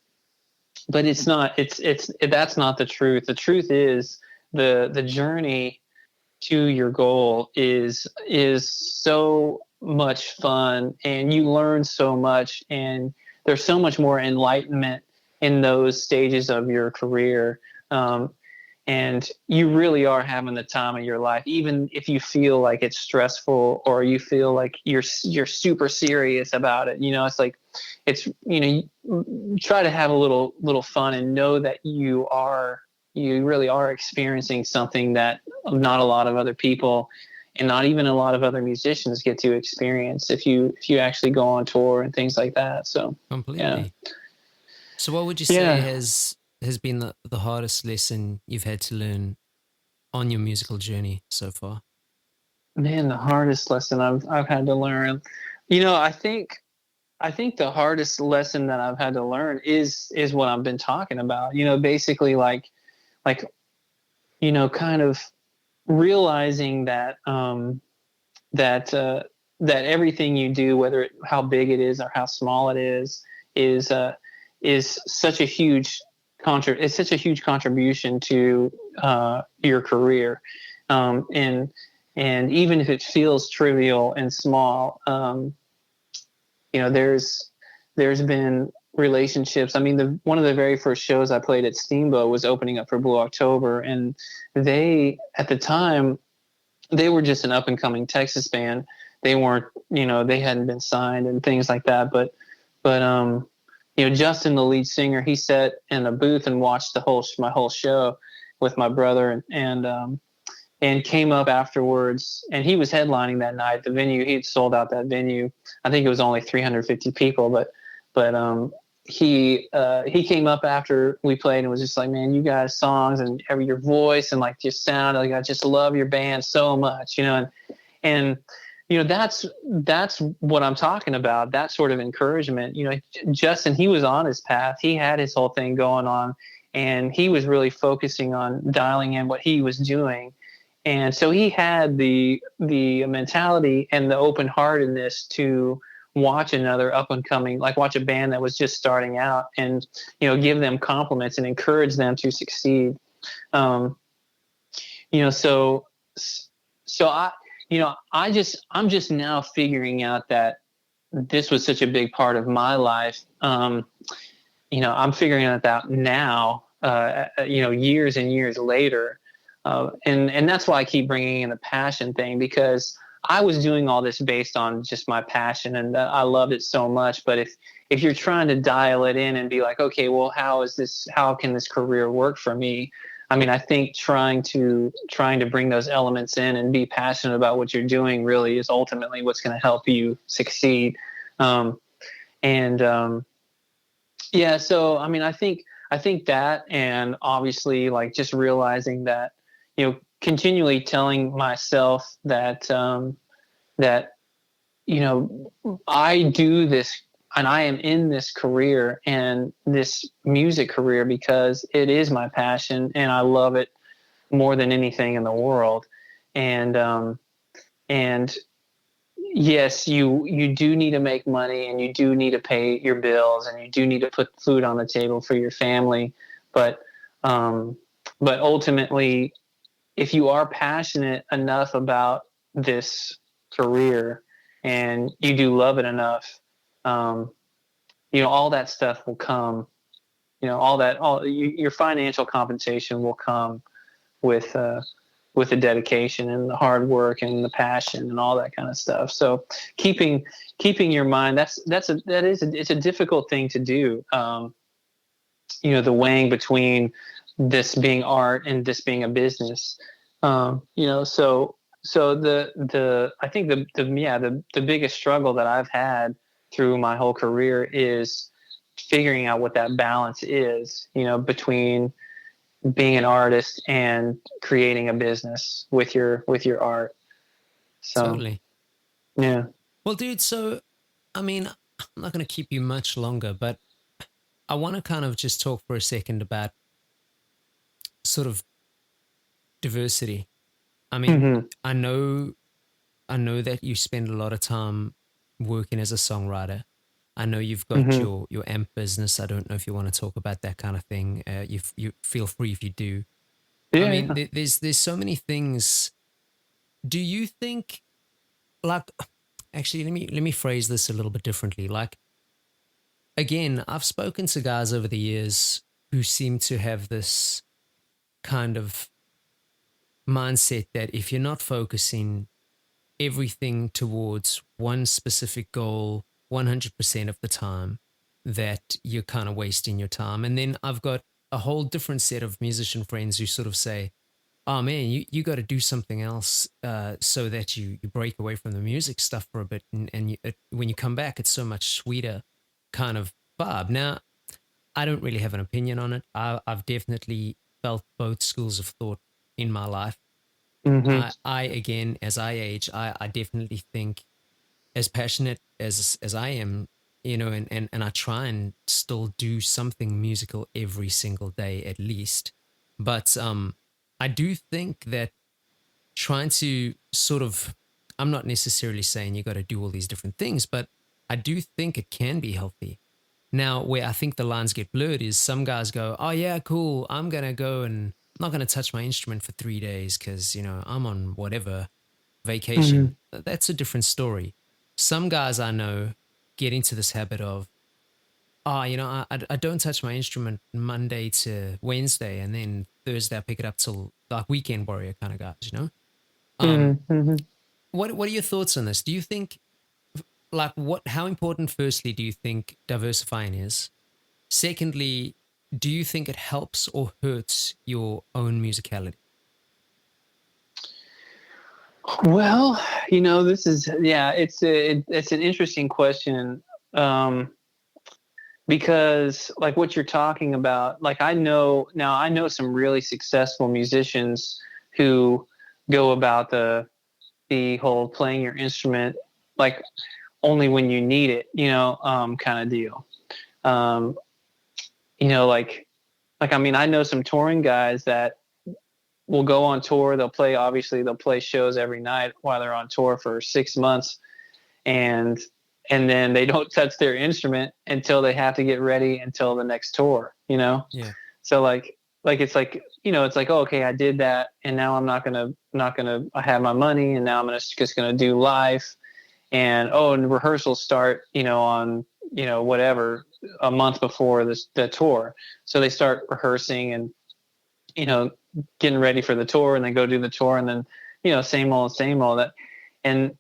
it's not. That's not the truth. The truth is the journey to your goal is so much fun, and you learn so much, and there's so much more enlightenment in those stages of your career. And you really are having the time of your life, even if you feel like it's stressful, or you feel like you're super serious about it. It's like, try to have a little fun, and know that you really are experiencing something that not a lot of other people, and not even a lot of other musicians, get to experience if you actually go on tour and things like that. So completely. Yeah. So what would you say has been the hardest lesson you've had to learn on your musical journey so far? Man, the hardest lesson I've had to learn, I think the hardest lesson that I've had to learn is what I've been talking about. Basically, like kind of realizing that that everything you do, whether how big it is or how small it is such a huge contribution to your career, and even if it feels trivial and small, there's been relationships. I mean, one of the very first shows I played at Steamboat was opening up for Blue October, and they, at the time, they were just an up and coming Texas band. They weren't, they hadn't been signed and things like that, but Justin, the lead singer, he sat in a booth and watched my whole show with my brother, and came up afterwards, and he was headlining that night. The venue, he had sold out that venue. I think it was only 350 people, but he came up after we played and was just like, man, you guys songs and your voice and like your sound, like I just love your band so much, you know, and you know, that's what I'm talking about, that sort of encouragement. You know, Justin, he was on his path, he had his whole thing going on, and he was really focusing on dialing in what he was doing. And so he had the mentality and the open-heartedness to watch another up and coming, like watch a band that was just starting out, and you know, give them compliments and encourage them to succeed. You know, so I, you know, I'm just now figuring out that this was such a big part of my life. You know, I'm figuring it out now, you know, years and years later. And that's why I keep bringing in the passion thing, because I was doing all this based on just my passion, and I loved it so much. But if you're trying to dial it in and be like, okay, well, how can this career work for me? I mean, I think trying to bring those elements in and be passionate about what you're doing really is ultimately what's going to help you succeed. Yeah, so I mean, I think that, and obviously like just realizing that, you know, continually telling myself that that, you know, I do this and I am in this career and this music career because it is my passion and I love it more than anything in the world. And yes, you do need to make money, and you do need to pay your bills, and you do need to put food on the table for your family. But ultimately, if you are passionate enough about this career and you do love it enough, you know, all that stuff will come. You know, your financial compensation will come with the dedication and the hard work and the passion and all that kind of stuff. So keeping your mind, it's a difficult thing to do. You know, the weighing between this being art and this being a business. You know, so I think the biggest struggle that I've had through my whole career is figuring out what that balance is, you know, between being an artist and creating a business with your art. So Totally. yeah. Well, dude, so I mean, I'm not going to keep you much longer, but I want to kind of just talk for a second about sort of diversity. I mean, Mm-hmm. I know that you spend a lot of time working as a songwriter. I know you've got Mm-hmm. your amp business. I don't know if you want to talk about that kind of thing. You feel free if you do. I Yeah, mean, yeah. there's so many things. Do you think, like, actually, let me phrase this a little bit differently. Like, again, I've spoken to guys over the years who seem to have this kind of mindset that if you're not focusing everything towards one specific goal 100% of the time, that you're kind of wasting your time. And then I've got a whole different set of musician friends who sort of say, oh man, you got to do something else so that you break away from the music stuff for a bit. And when you come back, it's so much sweeter kind of vibe. Now, I don't really have an opinion on it. I've definitely felt both schools of thought in my life. Mm-hmm. I again, as I age, I definitely think, as passionate as I am, you know, and I try and still do something musical every single day at least. But I do think that trying to sort of, I'm not necessarily saying you got to do all these different things, but I do think it can be healthy. Now, where I think the lines get blurred is some guys go, oh, yeah, cool. I'm going to go and I'm not going to touch my instrument for 3 days because, you know, I'm on whatever Mm-hmm. vacation. That's a different story. Some guys I know get into this habit of, oh, you know, I don't touch my instrument Monday to Wednesday, and then Thursday I pick it up till like weekend warrior kind of guys, you know? Um, Mm-hmm. what are your thoughts on this? Do you think, like, how important, firstly, do you think diversifying is? Secondly, do you think it helps or hurts your own musicality? Well, you know, it's an interesting question. Um, because like what you're talking about, like I know some really successful musicians who go about the whole playing your instrument like only when you need it, kind of deal. Um, like I mean, I know some touring guys that will go on tour. They'll play shows every night while they're on tour for 6 months, and then they don't touch their instrument until they have to get ready until the next tour. Yeah. So it's like it's like, oh, okay, I did that, and now I'm not gonna I have my money, and now I'm just gonna do live, and rehearsals start on whatever, a month before the tour, so they start rehearsing and getting ready for the tour, and then go do the tour, and then same old that, and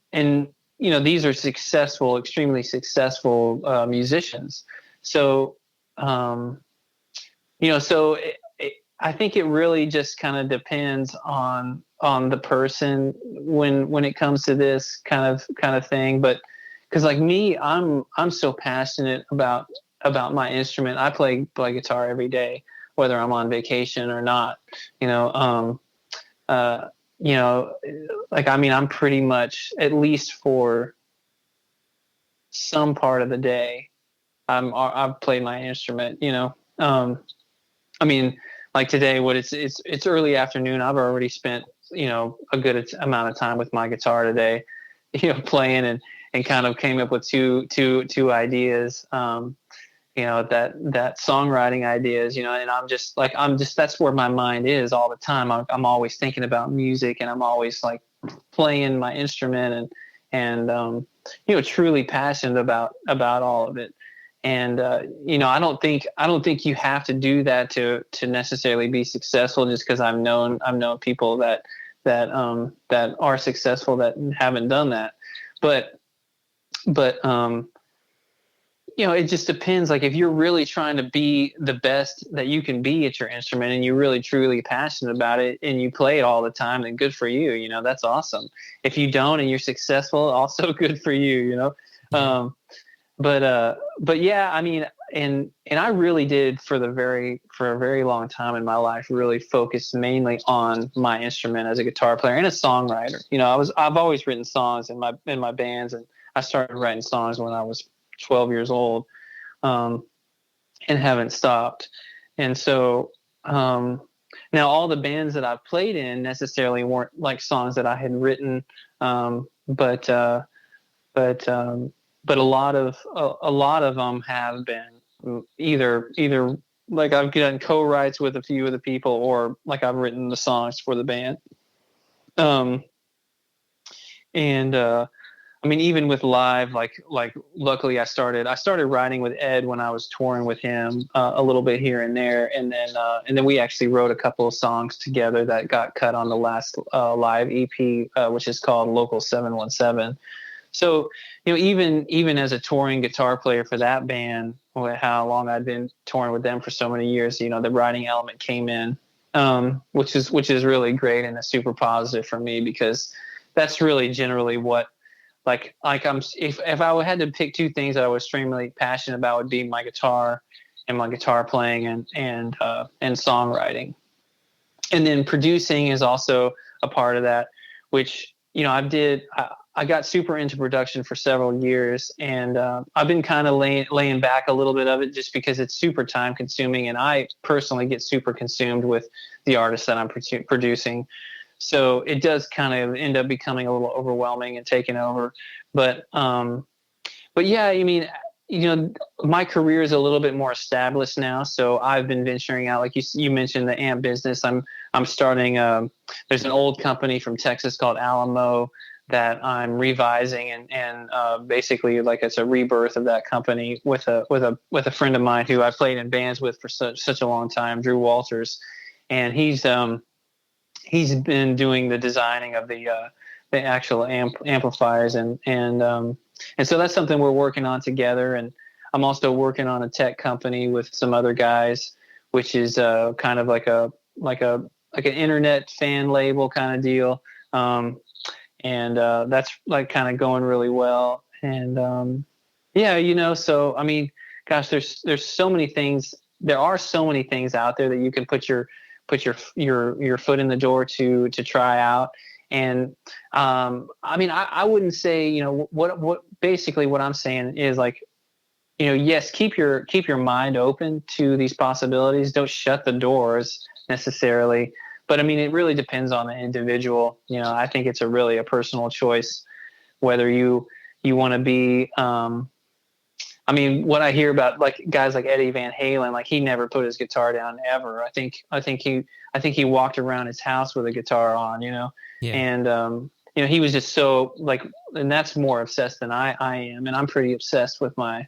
these are extremely successful musicians. So I think it really just kind of depends on the person when it comes to this kind of thing. But because like me, I'm so passionate about my instrument. I play guitar every day, whether I'm on vacation or not. Like I mean, I'm pretty much, at least for some part of the day, I've played my instrument. I mean, like today, it's early afternoon. I've already spent a good amount of time with my guitar today, playing, and kind of came up with two ideas. That songwriting ideas, and I'm just that's where my mind is all the time. I'm always thinking about music, and I'm always like playing my instrument, and truly passionate about all of it. And I don't think you have to do that to necessarily be successful, just because I've known people that are successful that haven't done that. But it just depends. Like if you're really trying to be the best that you can be at your instrument, and you're really truly passionate about it, and you play it all the time, then good for you. That's awesome. If you don't and you're successful, also good for you. But yeah, I mean, and I really did for a very long time in my life really focus mainly on my instrument as a guitar player and a songwriter. I've always written songs in my bands, and I started writing songs when I was 12 years old, and haven't stopped. And so now all the bands that I've played in necessarily weren't like songs that I had written, but a lot of them have been either like I've done co-writes with a few of the people, or like I've written the songs for the band. And I mean, even with live, like luckily I started writing with Ed when I was touring with him a little bit here and there, and then we actually wrote a couple of songs together that got cut on the last live EP, which is called Local 717. So even as a touring guitar player for that band, how long I'd been touring with them for so many years, the writing element came in, which is really great and a super positive for me, because that's really generally what. Like if I had to pick two things that I was extremely passionate about, would be my guitar and my guitar playing, and songwriting. And then producing is also a part of that, which I got super into production for several years, and I've been kind of laying back a little bit of it, just because it's super time consuming, and I personally get super consumed with the artists that I'm producing. So it does kind of end up becoming a little overwhelming and taking over. But yeah, I mean, my career is a little bit more established now. So I've been venturing out, like you mentioned, the amp business. I'm starting. There's an old company from Texas called Alamo that I'm revising, and basically like it's a rebirth of that company with a friend of mine who I played in bands with for such a long time, Drew Walters, and he's been doing the designing of the actual amplifiers, and so that's something we're working on together. And I'm also working on a tech company with some other guys, which is kind of like an internet fan label kind of deal, and that's like kind of going really well. And yeah, so I mean, gosh, there's so many things. There are so many things out there that you can put your foot in the door to try out. And I mean, I wouldn't say, you know, what basically what I'm saying is like, you know, yes, keep your mind open to these possibilities. Don't shut the doors necessarily. But I mean, it really depends on the individual. You know, I think it's a personal choice whether you want to be. I mean, what I hear about like guys like Eddie Van Halen, like he never put his guitar down ever. I think he walked around his house with a guitar on, you know, Yeah. and you know, he was just so like, and that's more obsessed than I am, and I'm pretty obsessed with my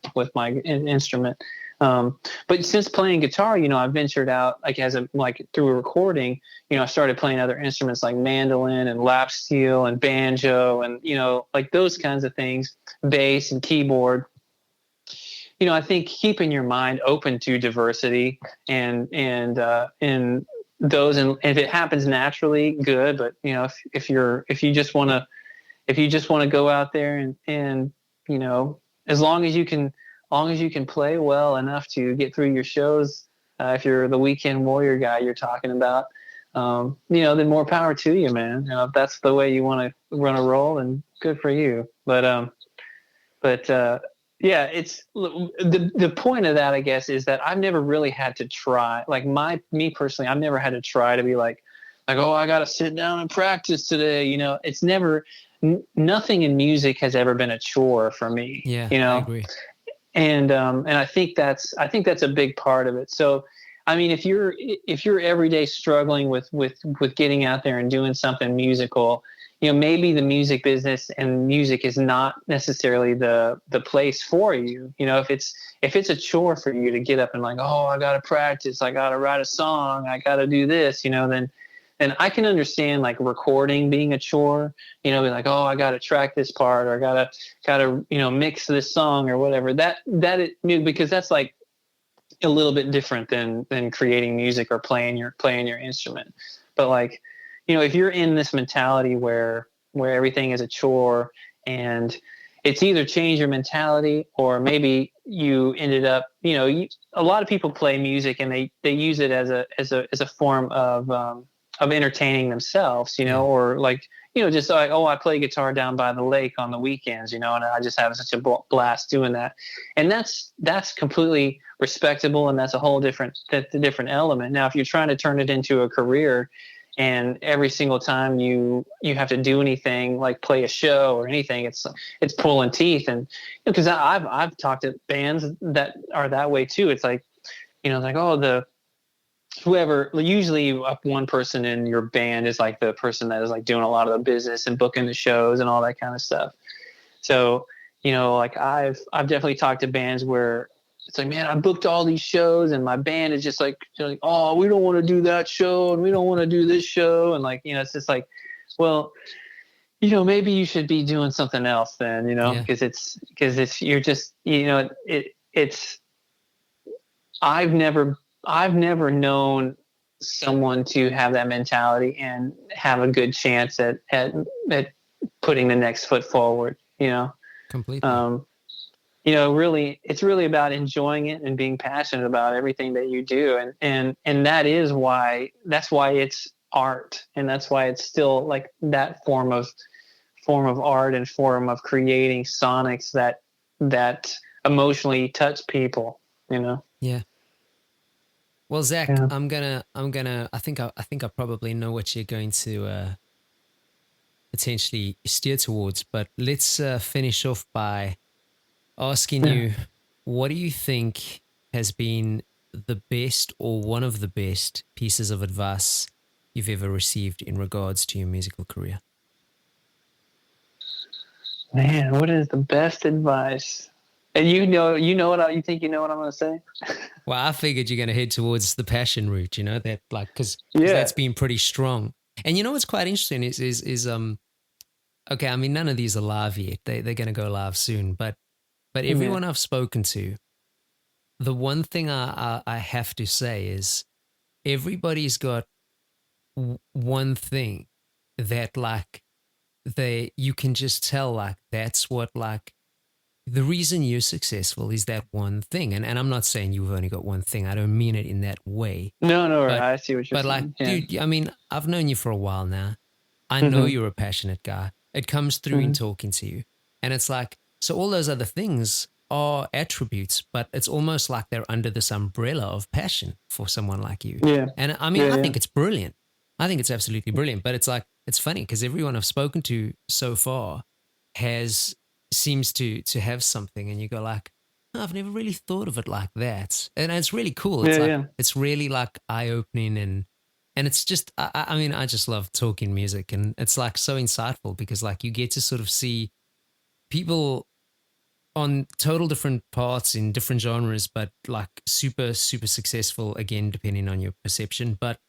instrument. But since playing guitar, you know, I ventured out like through a recording, you know, I started playing other instruments like mandolin and lap steel and banjo and, you know, like those kinds of things, bass and keyboard. You know, I think keeping your mind open to diversity and those, and if it happens naturally, good. But you know, if you just want to go out there and you know, as long as you can play well enough to get through your shows, if you're the weekend warrior guy you're talking about, you know, then more power to you, man. You know, if that's the way you want to run a roll, and good for you. But yeah, it's the point of that, I guess, is that I've never really had to try, like me personally, I've never had to try to be like, oh, I got to sit down and practice today. You know, it's never, nothing in music has ever been a chore for me. Yeah, you know, I agree. And I think that's a big part of it. So, I mean, if you're every day struggling with getting out there and doing something musical, you know, maybe the music business and music is not necessarily the place for you. You know, if it's a chore for you to get up and like, oh, I got to practice, I got to write a song, I got to do this, you know, then I can understand like recording being a chore, you know, be like, oh, I got to track this part, or got to, you know, mix this song or whatever because that's like a little bit different than creating music or playing your instrument. But like, you know, if you're in this mentality where everything is a chore, and it's either change your mentality, or maybe you ended up, you know, a lot of people play music and they use it as a form of entertaining themselves, you know, or like, you know, just like, oh, I play guitar down by the lake on the weekends, you know, and I just have such a blast doing that. And that's completely respectable. And that's a whole different element. Now, if you're trying to turn it into a career, and every single time you have to do anything like play a show or anything, it's pulling teeth. And because you know, I've talked to bands that are that way too. It's like, you know, like, oh, usually one person in your band is like the person that is like doing a lot of the business and booking the shows and all that kind of stuff. So, you know, like I've definitely talked to bands where it's like, man, I booked all these shows and my band is just like, you know, like, oh, we don't want to do that show and we don't want to do this show. And like, you know, it's just like, well, you know, maybe you should be doing something else then, you know, because you're just, you know, it's, I've never known someone to have that mentality and have a good chance at putting the next foot forward, you know. Completely. You know, really, it's really about enjoying it and being passionate about everything that you do. And that's why it's art. And that's why it's still like that form of art and form of creating sonics that emotionally touch people, you know? Yeah. Well, Zach, Yeah. I think I probably know what you're going to potentially steer towards, but let's finish off by asking you, what do you think has been the best or one of the best pieces of advice you've ever received in regards to your musical career? Man, what is the best advice? And you know what you think you know what I'm going to say? Well, I figured you're going to head towards the passion route, you know, that like, because Yeah. that's been pretty strong. And you know what's quite interesting is okay, I mean, none of these are live yet. They're going to go live soon, but everyone I've spoken to, the one thing I have to say is everybody's got one thing that like you can just tell like that's what like the reason you're successful is that one thing. And I'm not saying you've only got one thing. I don't mean it in that way. No, But I see what you're but like, saying. Yeah. dude, I mean, I've known you for a while now. I know Mm-hmm. you're a passionate guy. It comes through in Mm-hmm. talking to you. And it's like, so all those other things are attributes, but it's almost like they're under this umbrella of passion for someone like you. Yeah. And I mean, Yeah. I Yeah. think it's brilliant. I think it's absolutely brilliant. But it's like, it's funny because everyone I've spoken to so far seems to have something, and you go like, oh, I've never really thought of it like that. And it's really cool. It's Yeah. like, Yeah. it's really like eye opening, and it's just, I mean, I just love talking music, and it's like so insightful because like you get to sort of see people on total different parts in different genres, but like super, super successful again, depending on your perception. But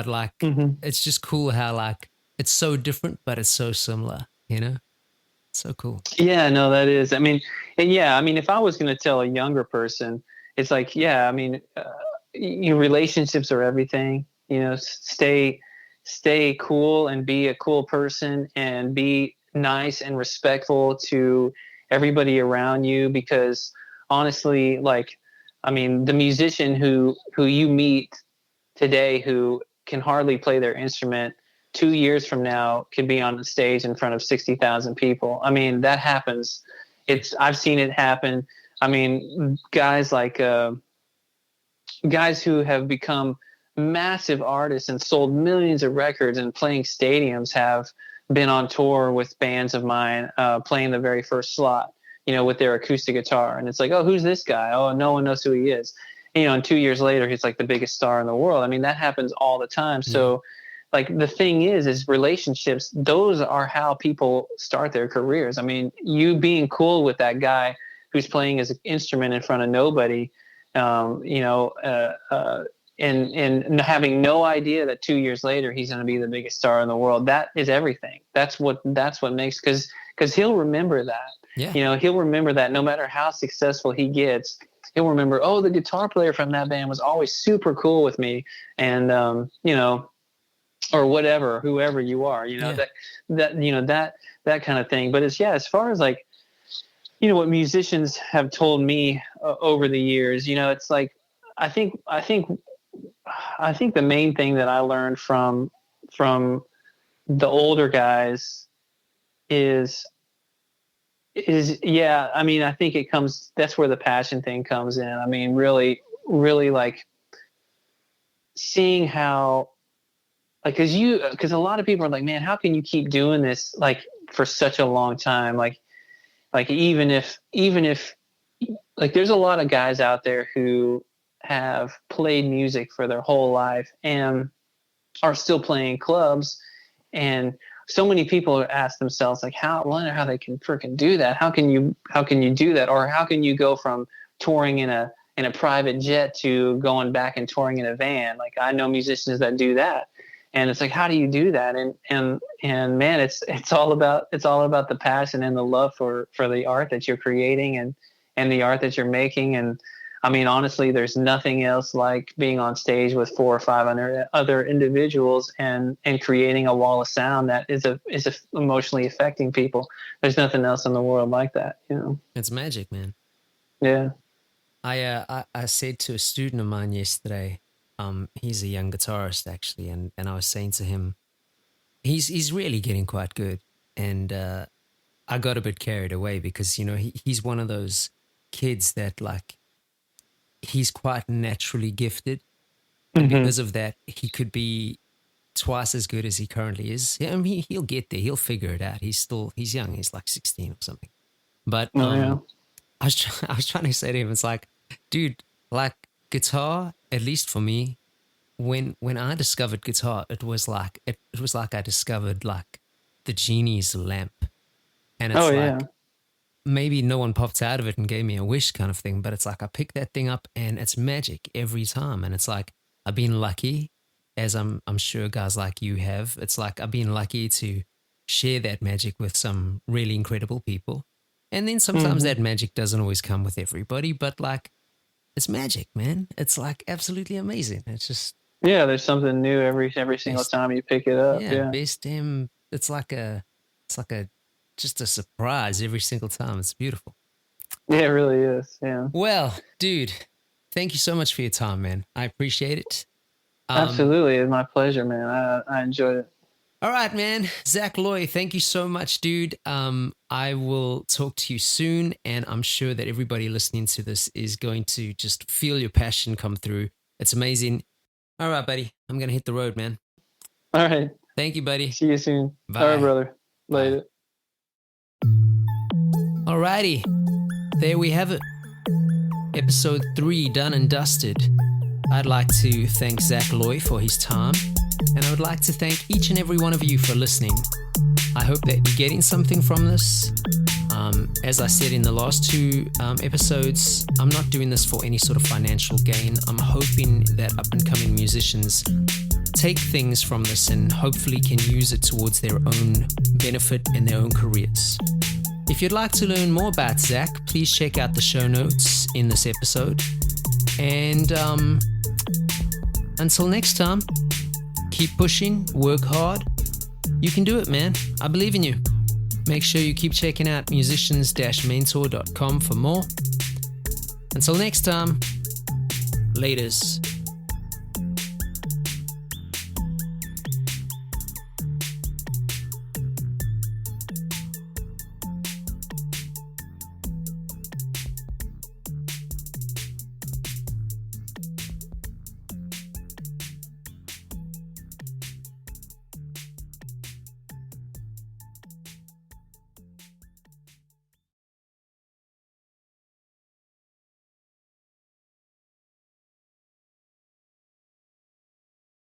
like, Mm-hmm. it's just cool how like it's so different, but it's so similar, you know? So cool. Yeah, no, that is. I mean, and yeah, I mean, if I was going to tell a younger person, it's like, yeah, I mean, relationships are everything. Stay cool and be a cool person and be nice and respectful to everybody around you. Because honestly, like, I mean, the musician who you meet today who can hardly play their instrument 2 years from now could be on the stage in front of 60,000 people. I mean, that happens. I've seen it happen. I mean, guys who have become massive artists and sold millions of records and playing stadiums have been on tour with bands of mine, playing the very first slot, with their acoustic guitar. And it's like, oh, who's this guy? Oh, no one knows who he is. And 2 years later, he's like the biggest star in the world. I mean, that happens all the time. So, like, the thing is relationships, those are how people start their careers. I mean, you being cool with that guy who's playing his instrument in front of nobody, and having no idea that 2 years later he's going to be the biggest star in the world. That is everything. That's what makes, because he'll remember that. Yeah. He'll remember that no matter how successful he gets, he'll remember, oh, the guitar player from that band was always super cool with me, and or whatever, whoever you are, that kind of thing. But as far as like, what musicians have told me over the years, it's like, I think the main thing that I learned from the older guys is yeah, I mean, I think that's where the passion thing comes in. I mean, really, really, like, seeing how, like, because a lot of people are like, man, how can you keep doing this like for such a long time? Like even if like, there's a lot of guys out there who have played music for their whole life and are still playing clubs, and so many people ask themselves, like, I wonder how they can freaking do that. How can you do that? Or how can you go from touring in a private jet to going back and touring in a van? Like, I know musicians that do that. And it's like, how do you do that? And man, it's all about the passion and the love for the art that you're creating and the art that you're making. And I mean, honestly, there's nothing else like being on stage with 400 or 500 other individuals and creating a wall of sound that is emotionally affecting people. There's nothing else in the world like that. It's magic, man. Yeah. I said to a student of mine yesterday, he's a young guitarist actually, and I was saying to him, he's really getting quite good, and I got a bit carried away because he's one of those kids that, like, he's quite naturally gifted, and Mm-hmm. because of that, he could be twice as good as he currently is. Yeah, I mean, he'll get there. He'll figure it out. He's young. He's like 16 or something. But Oh, yeah. I was trying to say to him, it's like, dude, like, guitar, at least for me, when I discovered guitar, it was like I discovered like the genie's lamp, and it's Oh, like, yeah. maybe no one popped out of it and gave me a wish kind of thing, but it's like I picked that thing up and it's magic every time, and it's like I've been lucky, as I'm sure guys like you have. It's like I've been lucky to share that magic with some really incredible people. And then sometimes Mm-hmm. that magic doesn't always come with everybody, but like, it's magic, man. It's like absolutely amazing. It's just Yeah, there's something new every single best. time you pick it up. Yeah, Yeah. best damn. It's like a just a surprise every single time. It's beautiful. Yeah, it really is. Yeah. Well, dude, thank you so much for your time, man. I appreciate it. Absolutely. It's my pleasure, man. I enjoyed it. All right, man. Zak Loy, thank you so much, dude. I will talk to you soon, and I'm sure that everybody listening to this is going to just feel your passion come through. It's amazing. All right, buddy. I'm going to hit the road, man. All right. Thank you, buddy. See you soon. Bye. All right, brother. Later. All righty. There we have it. Episode 3 done and dusted. I'd like to thank Zak Loy for his time, and I would like to thank each and every one of you for listening. I hope that you're getting something from this. As I said in the last 2 episodes, I'm not doing this for any sort of financial gain. I'm hoping that up-and-coming musicians take things from this and hopefully can use it towards their own benefit and their own careers. If you'd like to learn more about Zak, please check out the show notes in this episode. And until next time, keep pushing, work hard. You can do it, man. I believe in you. Make sure you keep checking out musicians-mentor.com for more. Until next time, laters.